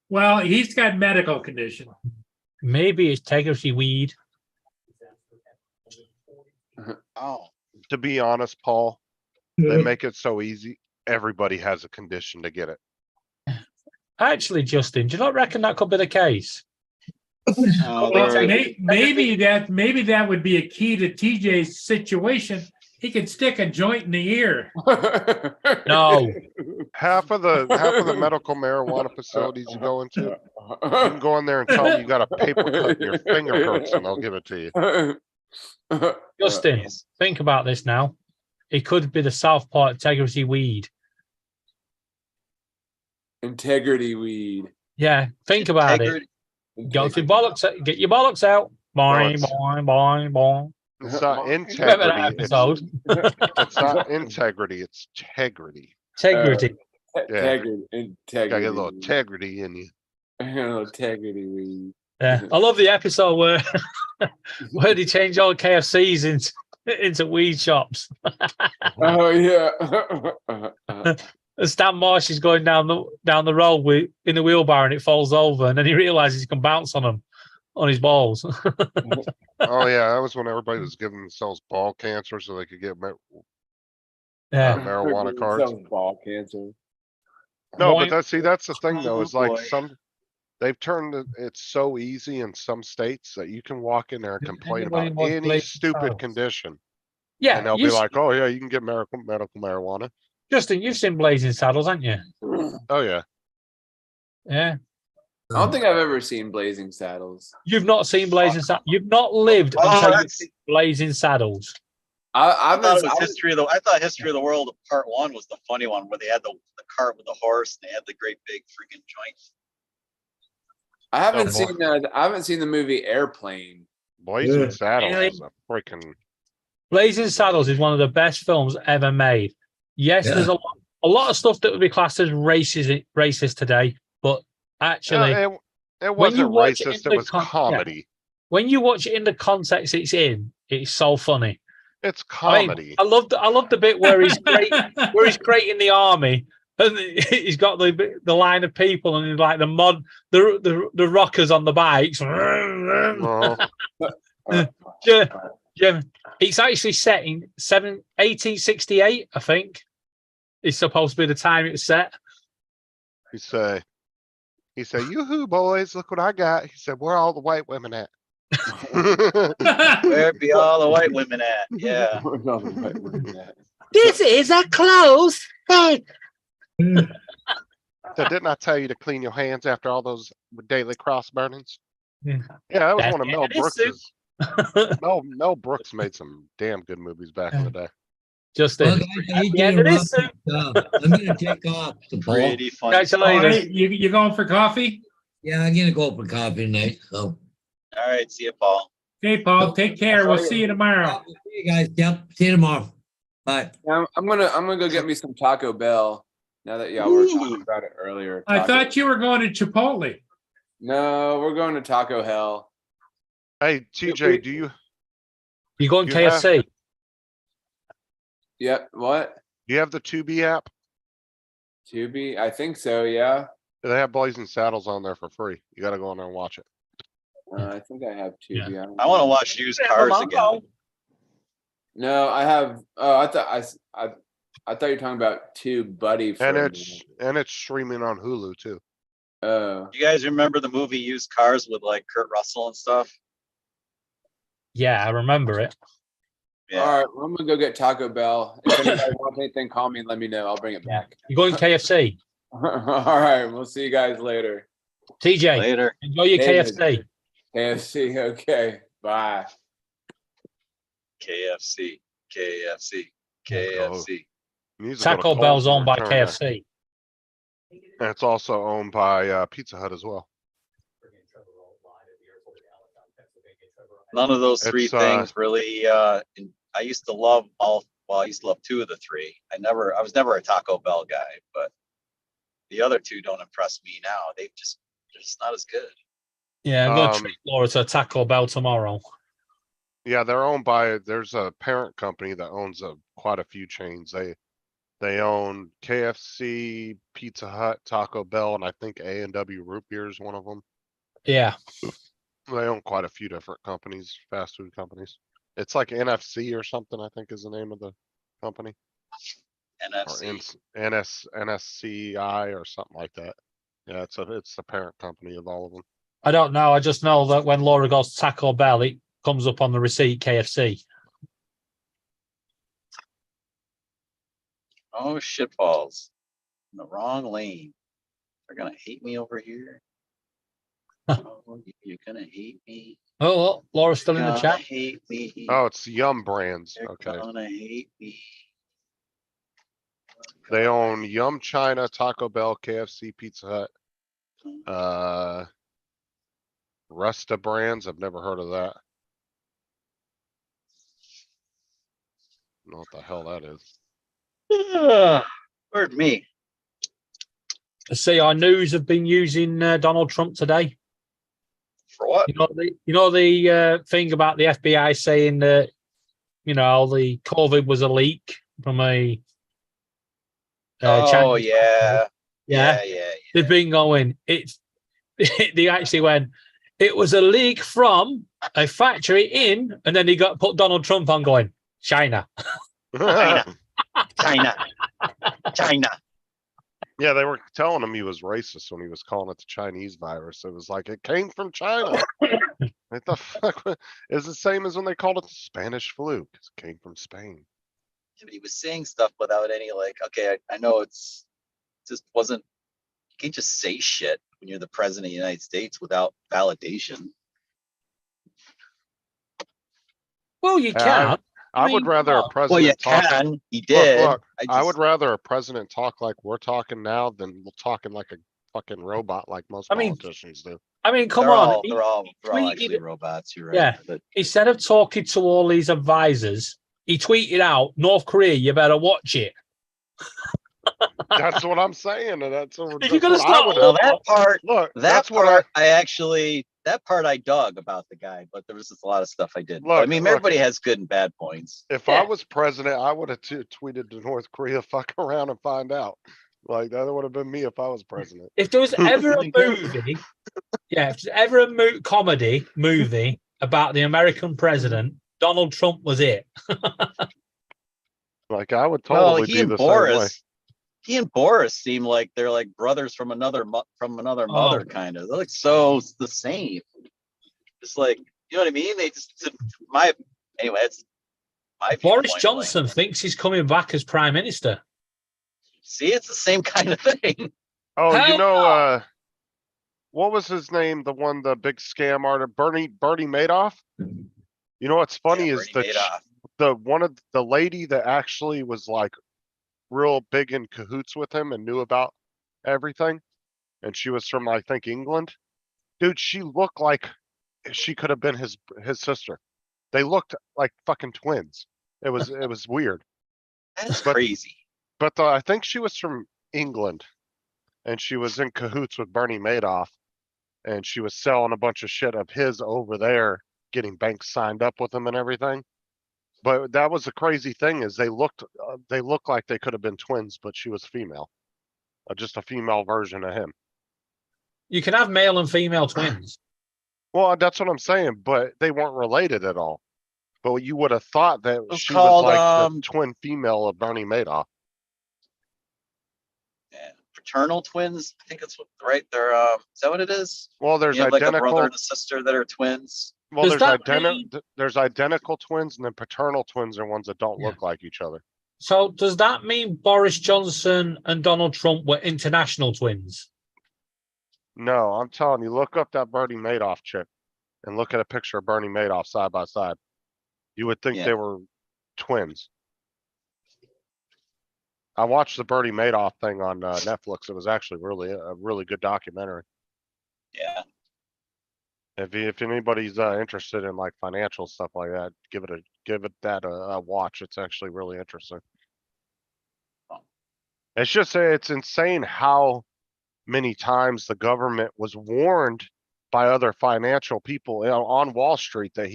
Well, he's got medical condition. Maybe it's integrity weed. Oh, To be honest, Paul, they make it so easy. Everybody has a condition to get it. Actually, Justin, do you not reckon that could be the case? oh, Well, they're- maybe that would be a key to TJ's situation. He could stick a joint in the ear. No. Half of the medical marijuana facilities you go into, you can go in there and tell them you got a paper cut and your finger hurts and they'll give it to you. Justin, think about this now. It could be the Southport integrity weed. Integrity weed. Yeah, think about Integrity- it. Go to bollocks. Get your bollocks out. Boing, it's- boing, boing, boing. It's not Remember that integrity. episode? It's not integrity, it's integrity. Integrity. Integrity. Gotta get a little Integrity. integrity in you. Integrity weed. Yeah, I love the episode where where they change all KFCs into weed shops. Oh yeah. And Stan Marsh is going down the road in the wheelbarrow and it falls over, and then he realizes he can bounce on them on his balls. Oh yeah, that was when everybody was giving themselves ball cancer so they could get Yeah, marijuana cards. Some ball cancer. No, Boing. but that's the thing though, is like boy. they've turned it so easy in some states that you can walk in there and complain Anybody about wants any blazing stupid saddles? condition. yeah. And they'll be like, oh yeah, you can get medical marijuana. Justin, you've seen Blazing Saddles, haven't you? Oh yeah. Yeah, I don't think I've ever seen Blazing Saddles. you've not seen Blazing Saddles. You've not lived Oh, until you've that's- seen Blazing Saddles. I thought it was history of the. I thought History of the World Part 1 was the funny one where they had the cart with the horse and they had the great big freaking joints. I haven't Oh, boy. seen I haven't seen the movie Airplane. Blazing Yeah. Saddles Really? is a freaking Blazing Saddles is one of the best films ever made. Yes, Yeah. there's a lot of stuff that would be classed as racist today, but actually, it when wasn't you watch it racist, in it the was con- yeah. comedy. when you watch it in the context it's in, it's so funny. It's I mean, comedy. I love the bit where he's creating the army, and he's got the line of people and like the rockers on the bikes. Well, Yeah, it's actually set in 1868, I think. It's supposed to be the time it's set. he said, yoo-hoo boys, look what I got. He said, where are all the white women at? Where be all the white women at? Yeah. This is a close thing. So didn't I tell you to clean your hands after all those daily cross burnings? Yeah. Yeah, that was That's one of Mel it, it's Brooks's. Mel Brooks made some damn good movies back in the day. Justin, Well, guys, I hate at the to end of interrupt, this, but, I'm gonna take off the ball. Pretty funny. All congratulations. right, you going for coffee? Yeah, I'm gonna go for coffee tonight, so. All right. See you, Paul. Okay, Paul, take care. We'll see you tomorrow. See you guys, yep, see you tomorrow. Bye. I'm gonna go get me some Taco Bell. Now that y'all were talking about it earlier. I Taco- thought you were going to Chipotle. No, we're going to Taco Hell. Hey, TJ, do you You going You have- KFC? Yep. What? have the Tubi app? Tubi? I think so. Yeah. They have Blazing Saddles on there for free. You gotta go in there and watch it. I think I have Tubi. I want to watch used cars again. No, I have. Oh, I thought I thought you were talking about Tube Buddy. For And a it's streaming on Hulu too. minute. You guys remember the movie Used Cars with like Kurt Russell and stuff? Yeah, I remember it. Yeah. All right, well, I'm gonna go get Taco Bell. If anybody wants anything, call me and let me know. I'll bring it back. You going KFC? All right, we'll see you guys later. TJ, Later. enjoy your David. KFC. KFC. Okay. Bye. KFC. KFC. KFC. Music on a Taco Bell's cold owned by return there. KFC. And it's also owned by Pizza Hut as well. None of those three It's, things really. I used to love all. Well, I used to love two of the three. I was never a Taco Bell guy, but the other two don't impress me now. They're just not as good. Yeah, I'm going to Um, treat Laura to a Taco Bell tomorrow. Yeah, they're owned by, there's a parent company that owns quite a few chains. They own KFC, Pizza Hut, Taco Bell, and I think A&W Root Beer is one of them. Yeah. They own quite a few different companies, fast food companies. It's like NFC or something, I think is the name of the company. Or NFC. NSCI or something like that. Yeah, it's the parent company of all of them. I don't know. I just know that when Laura goes to Taco Bell, it comes up on the receipt KFC. Oh, shit balls. In the wrong lane. They're gonna hate me over here. Oh, you're gonna hate me. Oh, well, Laura's still in the Gonna chat. hate me. Oh, it's Yum Brands. You're Okay. gonna hate me. They own Yum China, Taco Bell, KFC, Pizza Hut. Resta Brands. I've never heard of that. Know what the hell that is. Pardon me. See, our news have been using Donald Trump today. For what? You know the thing about the FBI saying that the COVID was a leak from a. Oh Chinese yeah. yeah. They've been going. They actually went. It was a leak from a factory in, and then he got put Donald Trump on going China. China. Yeah, they were telling him he was racist when he was calling it the Chinese virus. It was like it came from China. What the fuck? It's the same as when they called it the Spanish flu because it came from Spain. Yeah, but he was saying stuff without any okay, I know it's just wasn't. You can't just say shit when you're the president of the United States without validation. Well, you can. I would rather a president. Well, you talk. can. He did. Look, I would rather a president talk like we're talking now than talking like a fucking robot like most politicians do. I mean, come They're on. all actually robots. You're right. Yeah. But Instead of talking to all these advisors, he tweeted out, "North Korea, you better watch it." That's what I'm saying. And that's If you're gonna start that part, look, that part I dug about the guy, but there was just a lot of stuff I didn't. I mean, everybody has good and bad points. If I was president, I would have tweeted to North Korea, "Fuck around and find out." Like that would have been me if I was president. If there was ever a movie, if there's ever a comedy movie about the American president, Donald Trump was it. Like I would totally be the same way. He and Boris seem like they're like brothers from another mother, kind of. They're like so the same. Just like, you know what I mean? They just it's my Boris Johnson thinks he's coming back as prime minister. See, it's the same kind of thing. Oh, what was his name? The big scam artist, Bernie Madoff. You know what's funny is the lady that actually was like real big in cahoots with him and knew about everything, and she was from I think England. Dude, she looked like she could have been his sister. They looked like fucking twins. It was weird. That's crazy. But I think she was from England, and she was in cahoots with Bernie Madoff, and she was selling a bunch of shit of his over there, getting banks signed up with him and everything. But that was the crazy thing is they looked like they could have been twins, but she was female, just a female version of him. You can have male and female twins. Well, that's what I'm saying, but they weren't related at all. But you would have thought that she was like the twin female of Bernie Madoff. Fraternal twins, I think that's right. They're is that what it is? Well, there's like a identical brother and a sister that are twins. Well, there's identical twins, and then paternal twins are ones that don't look like each other. So does that mean Boris Johnson and Donald Trump were international twins? No, I'm telling you, look up that Bernie Madoff chick and look at a picture of Bernie Madoff side by side. You would think they were twins. I watched the Bernie Madoff thing on Netflix. It was actually a really good documentary. Yeah. If anybody's interested in like financial stuff like that, give it a watch. It's actually really interesting. It's just it's insane how many times the government was warned by other financial people on Wall Street that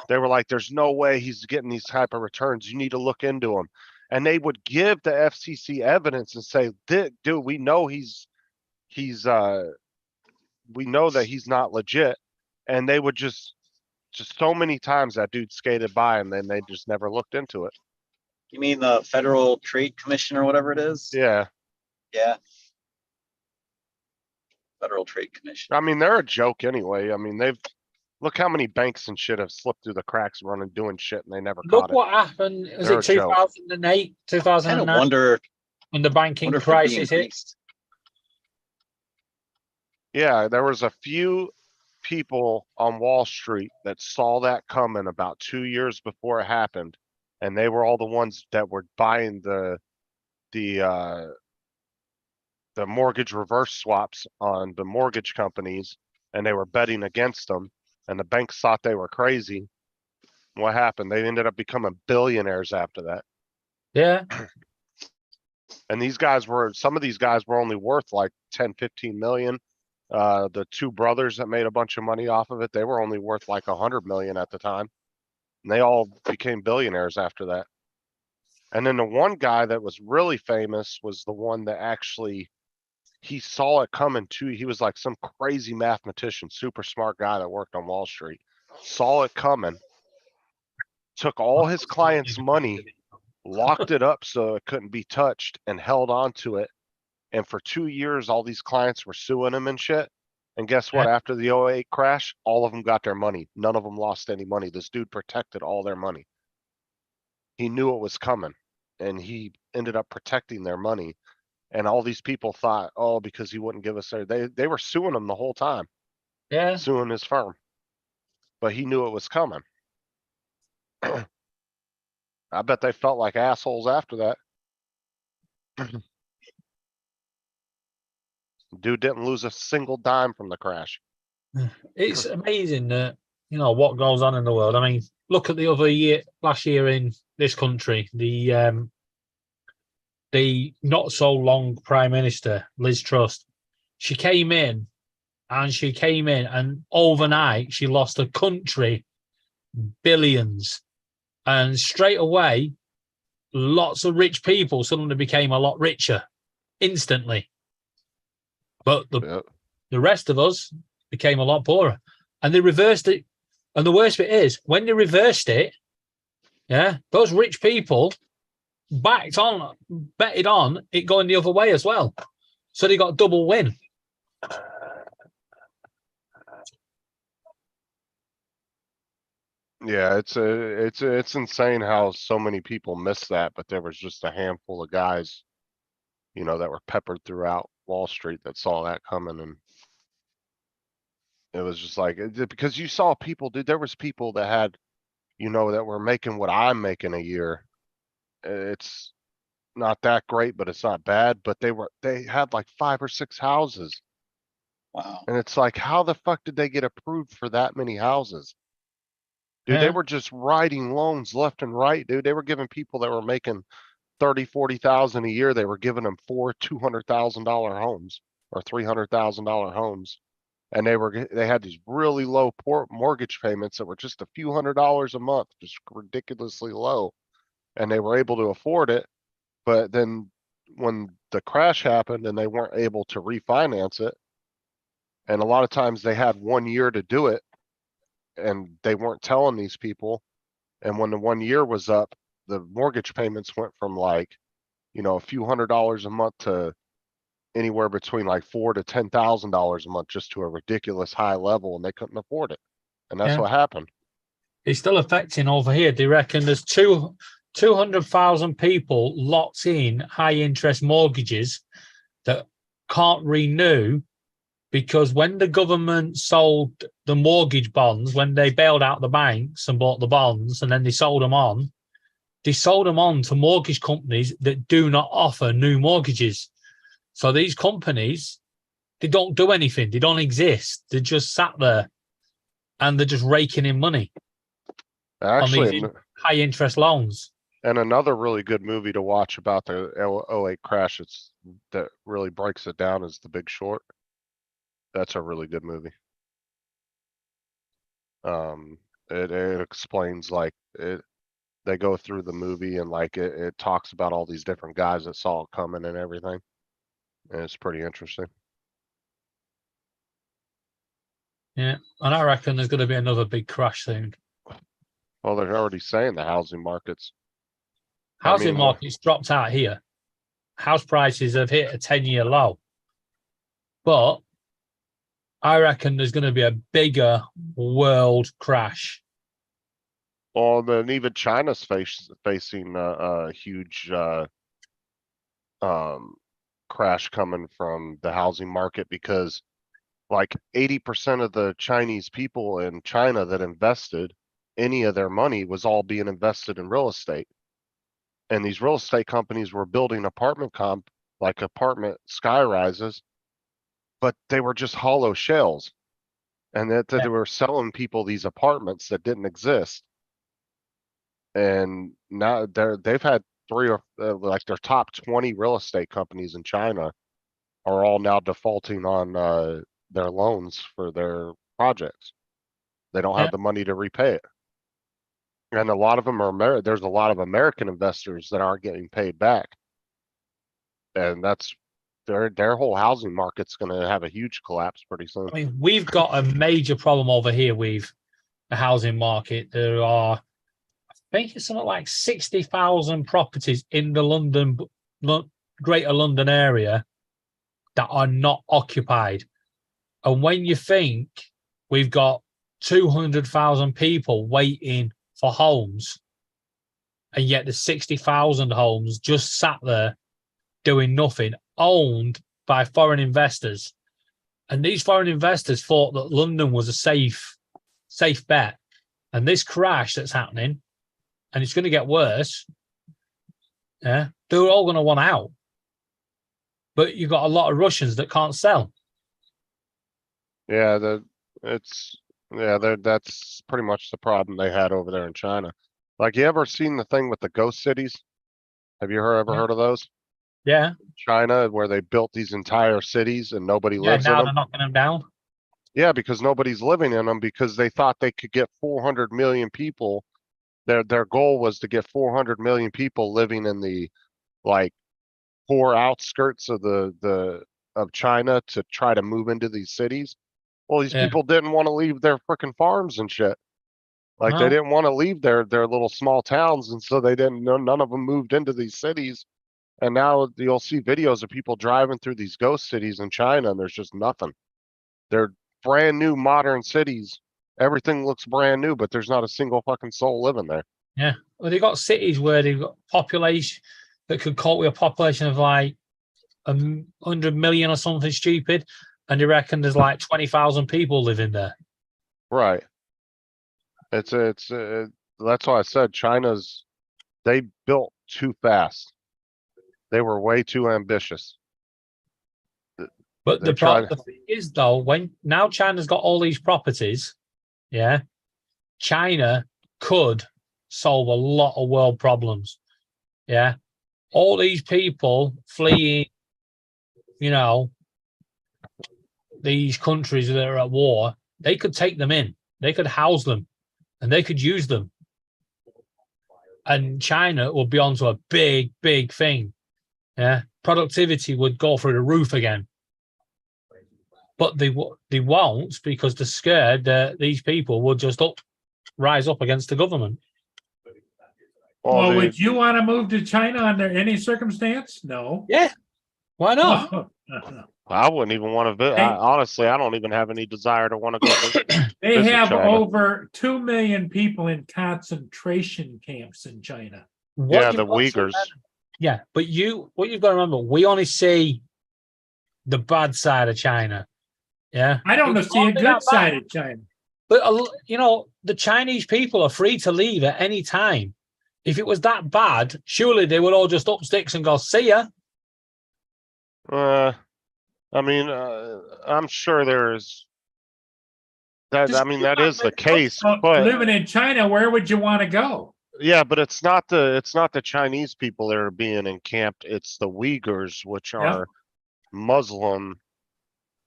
they were like, "There's no way he's getting these type of returns. You need to look into him." And they would give the FCC evidence and say, "Dude, we know we know that he's not legit." And they would just so many times that dude skated by and then they just never looked into it. You mean the Federal Trade Commission or whatever it is? Yeah. Yeah. Federal Trade Commission. I mean, they're a joke anyway. I mean, look how many banks and shit have slipped through the cracks running doing shit and they never Look caught it. what happened. Was They're it a joke. 2008, I kind of 2009 wonder, when the banking wonder if it'd be crisis hit? increased. Yeah, there was a few people on Wall Street that saw that coming about 2 years before it happened. And they were all the ones that were buying the mortgage reverse swaps on the mortgage companies, and they were betting against them, and the banks thought they were crazy. What happened? They ended up becoming billionaires after that. Yeah. And some of these guys were only worth like 10, 15 million. The two brothers that made a bunch of money off of it, they were only worth like 100 million at the time. And they all became billionaires after that. And then the one guy that was really famous was the one that actually, he saw it coming too. He was like some crazy mathematician, super smart guy that worked on Wall Street, saw it coming, took all his clients' money, locked it up so it couldn't be touched, and held on to it. And for 2 years, all these clients were suing him and shit. And guess what? After the 08 crash, all of them got their money. None of them lost any money. This dude protected all their money. He knew it was coming, and he ended up protecting their money. And all these people thought, oh, because he wouldn't give us they were suing him the whole time. Yeah. Suing his firm. But he knew it was coming. I bet they felt like assholes after that. Dude didn't lose a single dime from the crash. It's amazing that, what goes on in the world. I mean, look at the other year, last year in this country, the not so long Prime Minister, Liz Truss, she came in and overnight she lost a country billions. And straight away, lots of rich people suddenly became a lot richer instantly. But the rest of us became a lot poorer. And they reversed it. And the worst bit is, when they reversed it, those rich people betted on it going the other way as well. So they got double win. Yeah, it's insane how so many people missed that, but there was just a handful of guys, that were peppered throughout Wall Street that saw that coming. And it was just like, because you saw people, dude, there was people that had, that were making what I'm making a year. It's not that great, but it's not bad, but they had like 5 or 6 houses. Wow. And it's like, how the fuck did they get approved for that many houses? Dude, they were just writing loans left and right, dude. They were giving people that were making 30, 40,000 a year. They were giving them 4 $200,000 homes or $300,000 homes. And they had these really low mortgage payments that were just a few $100s a month, just ridiculously low. And they were able to afford it. But then when the crash happened and they weren't able to refinance it, and a lot of times they had 1 year to do it, and they weren't telling these people. And when the 1 year was up, the mortgage payments went from like, a few $100s a month to anywhere between like $4,000 to $10,000 a month, just to a ridiculous high level, and they couldn't afford it. And that's what happened. It's still affecting over here. They reckon there's 200,000 people locked in high interest mortgages that can't renew, because when the government sold the mortgage bonds, when they bailed out the banks and bought the bonds, and then they sold them on to mortgage companies that do not offer new mortgages. So these companies, they don't do anything. They don't exist. They're just sat there and they're just raking in money on these high interest loans. And another really good movie to watch about the 08 crash that really breaks it down is The Big Short. That's a really good movie. It explains like they go through the movie and like it talks about all these different guys that saw it coming and everything. And it's pretty interesting. Yeah, and I reckon there's going to be another big crash soon. Well, they're already saying the housing markets. I Housing mean, market's dropped out here. House prices have hit a 10-year low. But I reckon there's going to be a bigger world crash. Well, then even China's facing a huge crash coming from the housing market because like 80% of the Chinese people in China that invested any of their money was all being invested in real estate. And these real estate companies were building apartment sky rises, but they were just hollow shells. And that they were selling people these apartments that didn't exist. And now they've had three or like their top 20 real estate companies in China are all now defaulting on their loans for their projects. They don't have the money to repay it. And a lot of them are there's a lot of American investors that aren't getting paid back. And that's their whole housing market's going to have a huge collapse pretty soon. I mean, we've got a major problem over here with the housing market. There are, I think it's something like 60,000 properties in the Greater London area that are not occupied. And when you think we've got 200,000 people waiting for homes, and yet the 60,000 homes just sat there doing nothing, owned by foreign investors. And these foreign investors thought that London was a safe bet. And this crash that's happening, and it's going to get worse, they're all going to want out. But you've got a lot of Russians that can't sell. Yeah, that's pretty much the problem they had over there in China. Like, you ever seen the thing with the ghost cities? Have you ever heard of those? Yeah. China, where they built these entire cities and nobody Yeah, lives in now them. they're knocking them down. Yeah, because nobody's living in them because they thought they could get 400 million people. Their goal was to get 400 million people living in the like poor outskirts of of China to try to move into these cities. Well, these people didn't want to leave their freaking farms and shit. Like they didn't want to leave their little small towns, and so they didn't. None of them moved into these cities. And now you'll see videos of people driving through these ghost cities in China, and there's just nothing. They're brand new modern cities. Everything looks brand new, but there's not a single fucking soul living there. Yeah. Well, they've got cities where they've got population that could cope with a population of like 100 million or something stupid. And they reckon there's like 20,000 people living there. Right. That's why I said they built too fast. They were way too ambitious. But the thing is, though, now China's got all these properties, China could solve a lot of world problems. Yeah. All these people fleeing, these countries that are at war, they could take them in, they could house them, and they could use them. And China would be onto a big, big thing. Yeah. Productivity would go through the roof again. But they won't, because they're scared that these people will just rise up against the government. Well, would you want to move to China under any circumstance? No. Yeah. Why not? I wouldn't even want to visit. Honestly, I don't even have any desire to want to go visit. They have China. over 2 million people in concentration camps in China. Yeah, the Uyghurs. Yeah, but what you've got to remember, we only see the bad side of China. Yeah, I don't see a good side of China. But the Chinese people are free to leave at any time. If it was that bad, surely they would all just up sticks and go, see ya. I mean, I'm sure there's that. I mean, that is the case. But living in China, where would you want to go? Yeah, but it's not the Chinese people that are being encamped. It's the Uyghurs, which are Muslim.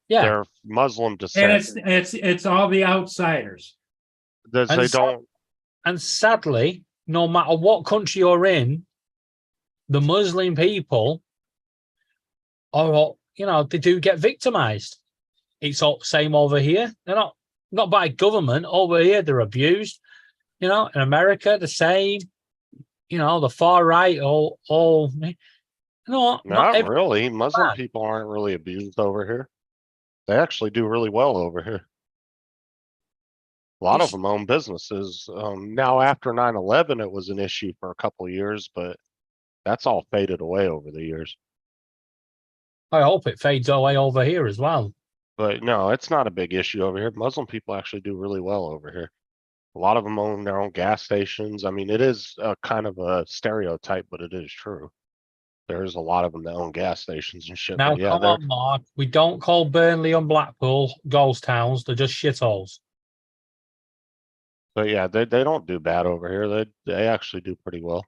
Yeah, they're Muslim descent. And it's all the outsiders. And sadly, no matter what country you're in, the Muslim people are, they do get victimized. It's all same over here. They're not not by government. Over here, they're abused. You know, in America, the same. You know, the far right, all. You know, Not every really. Muslim people aren't really abused over here. They actually do really well over here. A lot of It's- them own businesses. Now after 9/11, it was an issue for a couple of years, but that's all faded away over the years. I hope it fades away over here as well. But no, it's not a big issue over here. Muslim people actually do really well over here. A lot of them own their own gas stations. I mean, it is a kind of a stereotype, but it is true. There's a lot of them that own gas stations and shit. Now, But yeah, come on, Mark. We don't call Burnley and Blackpool ghost towns. They're just shitholes. but yeah, they don't do bad over here. They actually do pretty well.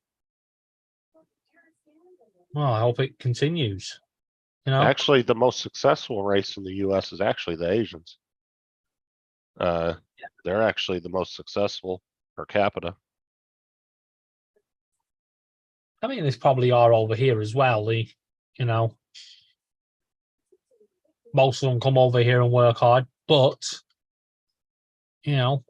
Well, I hope it continues. You know, Actually, the most successful race in the US is actually the Asians. They're actually the most successful per capita. I mean, there's probably are over here as well. You know, most of them come over here and work hard, but you know,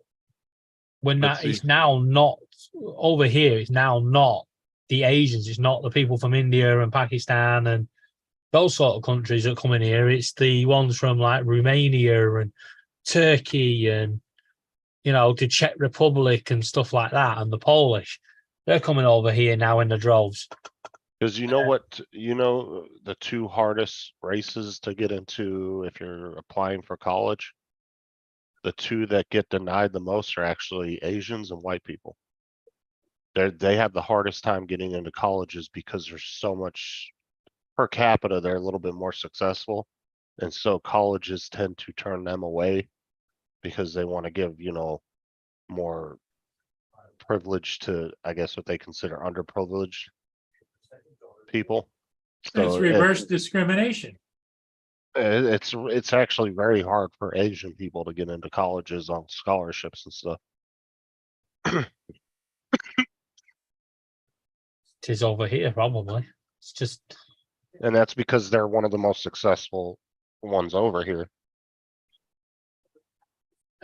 when But that see- it's now not over here. It's now not the Asians. It's not the people from India and Pakistan and those sort of countries that come in here. It's the ones from like Romania and Turkey and you know the Czech Republic and stuff like that, and the Polish. They're coming over here now in the droves. Because you know what, the two hardest races to get into if you're applying for college? The two that get denied the most are actually Asians and white people. They have the hardest time getting into colleges because there's so much per capita, they're a little bit more successful. And so colleges tend to turn them away because they want to give, more privilege to, I guess, what they consider underprivileged people. It's So reverse discrimination. it's actually very hard for Asian people to get into colleges on scholarships and stuff. It is over here, probably. It's just And that's because they're one of the most successful ones over here.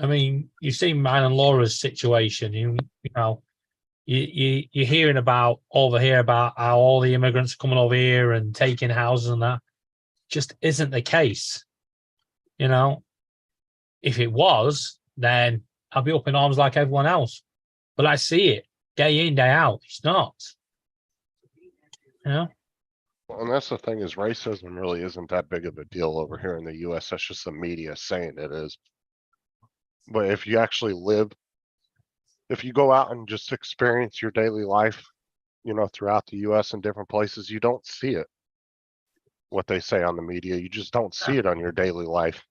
I mean, you've seen mine and Laura's situation. You know, you're hearing about over here about how all the immigrants are coming over here and taking houses and that. Just isn't the case. You know, if it was, then I'd be up in arms like everyone else. But I see it day in, day out. It's not. You know? And that's the thing is racism really isn't that big of a deal over here in the US. That's just the media saying it is. But if you actually live, if you go out and just experience your daily life, throughout the US and different places, you don't see it. What they say on the media, you just don't see it on your daily life.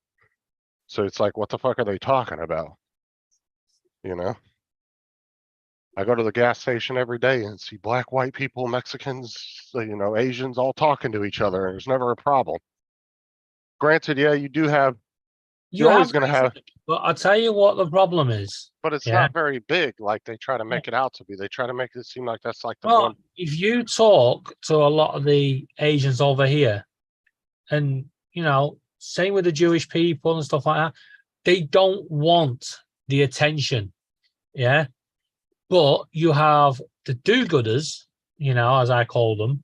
So it's like, what the fuck are they talking about? I go to the gas station every day and see black, white people, Mexicans, Asians all talking to each other, and there's never a problem. Granted, yeah, you do have, you're always going to have, But I'll tell you what the problem is. but it's Yeah. not very big like they try to make it out to be. They try to make it seem like that's like the Well, one. if you talk to a lot of the Asians over here, and same with the Jewish people and stuff like that, they don't want the attention. Yeah. But you have the do-gooders, as I call them,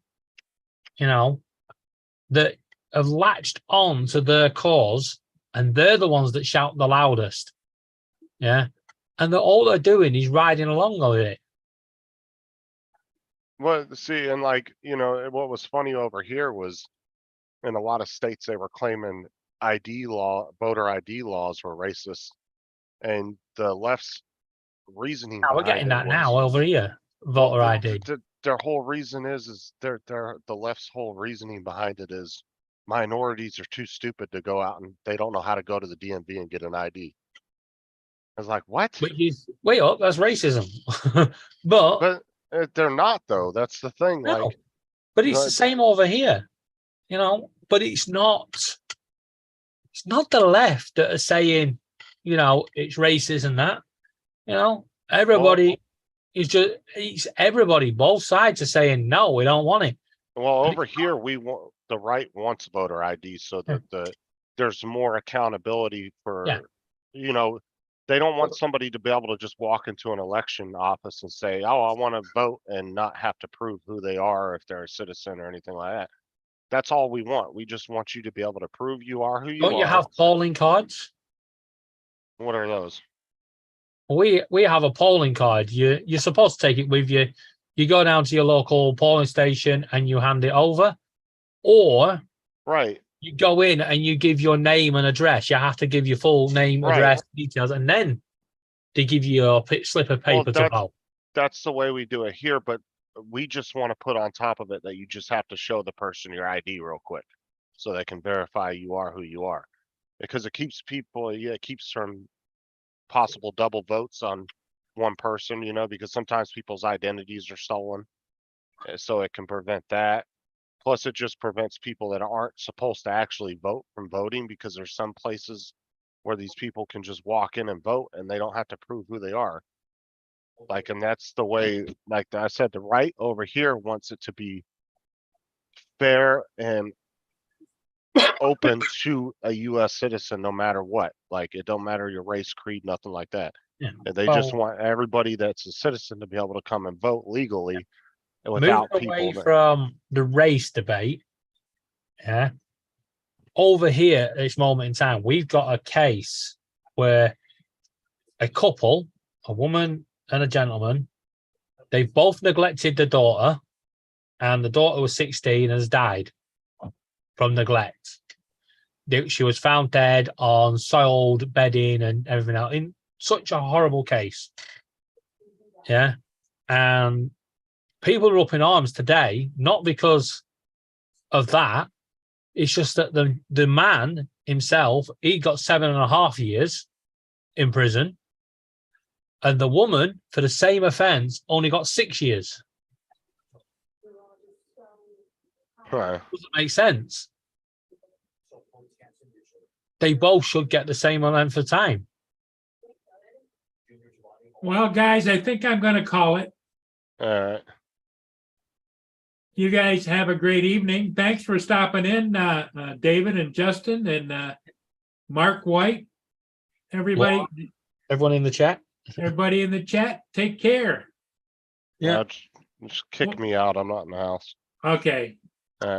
that have latched on to their cause, and they're the ones that shout the loudest. Yeah. And all they're doing is riding along with it. Well, see, and what was funny over here was in a lot of states, they were claiming voter ID laws were racist. And the left's reasoning. Now, we're getting that now over here. Voter ID. Their whole reason is the left's whole reasoning behind it is minorities are too stupid to go out and they don't know how to go to the DMV and get an ID. I was like, what? Wait up, that's racism. but they're not though. That's the thing. No, but it's the same over here, but it's not the left that are saying, it's racist and that, everybody it's everybody, both sides are saying, no, we don't want it. Well, over here, the right wants voter ID so that there's more accountability for, They don't want somebody to be able to just walk into an election office and say, oh, I want to vote and not have to prove who they are, if they're a citizen or anything like that. That's all we want. We just want you to be able to prove you are who you Don't you are. have polling cards? What are those? We have a polling card. You're supposed to take it with you. You go down to your local polling station and you hand it over, or Right. you go in and you give your name and address. You have to give your full name, Right. address, details, and then they give you a slip of paper to vote. That's the way we do it here, but we just want to put on top of it that you just have to show the person your ID real quick so they can verify you are who you are. Because it keeps people, it keeps from possible double votes on one person, you know, because sometimes people's identities are stolen. So it can prevent that. Plus, it just prevents people that aren't supposed to actually vote from voting, because there's some places where these people can just walk in and vote and they don't have to prove who they are. Like, and that's the way, like I said, the right over here wants it to be fair and open to a US citizen no matter what. Like, it don't matter your race, creed, nothing like that. Yeah. And they just want everybody that's a citizen to be able to come and vote legally and Moving without away people. from the race debate, yeah. Over here at this moment in time, we've got a case where a couple, a woman and a gentleman, they've both neglected the daughter, and the daughter was 16 and has died from neglect. She was found dead on soiled bedding and everything else, in such a horrible case. Yeah. And people are up in arms today, not because of that. It's just that the man himself, he got 7.5 years in prison. And the woman, for the same offense, only got 6 years. Right. Doesn't make sense. They both should get the same length of time. Well, guys, I think I'm gonna call it. All right. You guys have a great evening. Thanks for stopping in, David and Justin and Mark White. Everybody, Everyone in the chat. everybody in the chat, take care. Yeah. Just kick me out. I'm not in the house. Okay,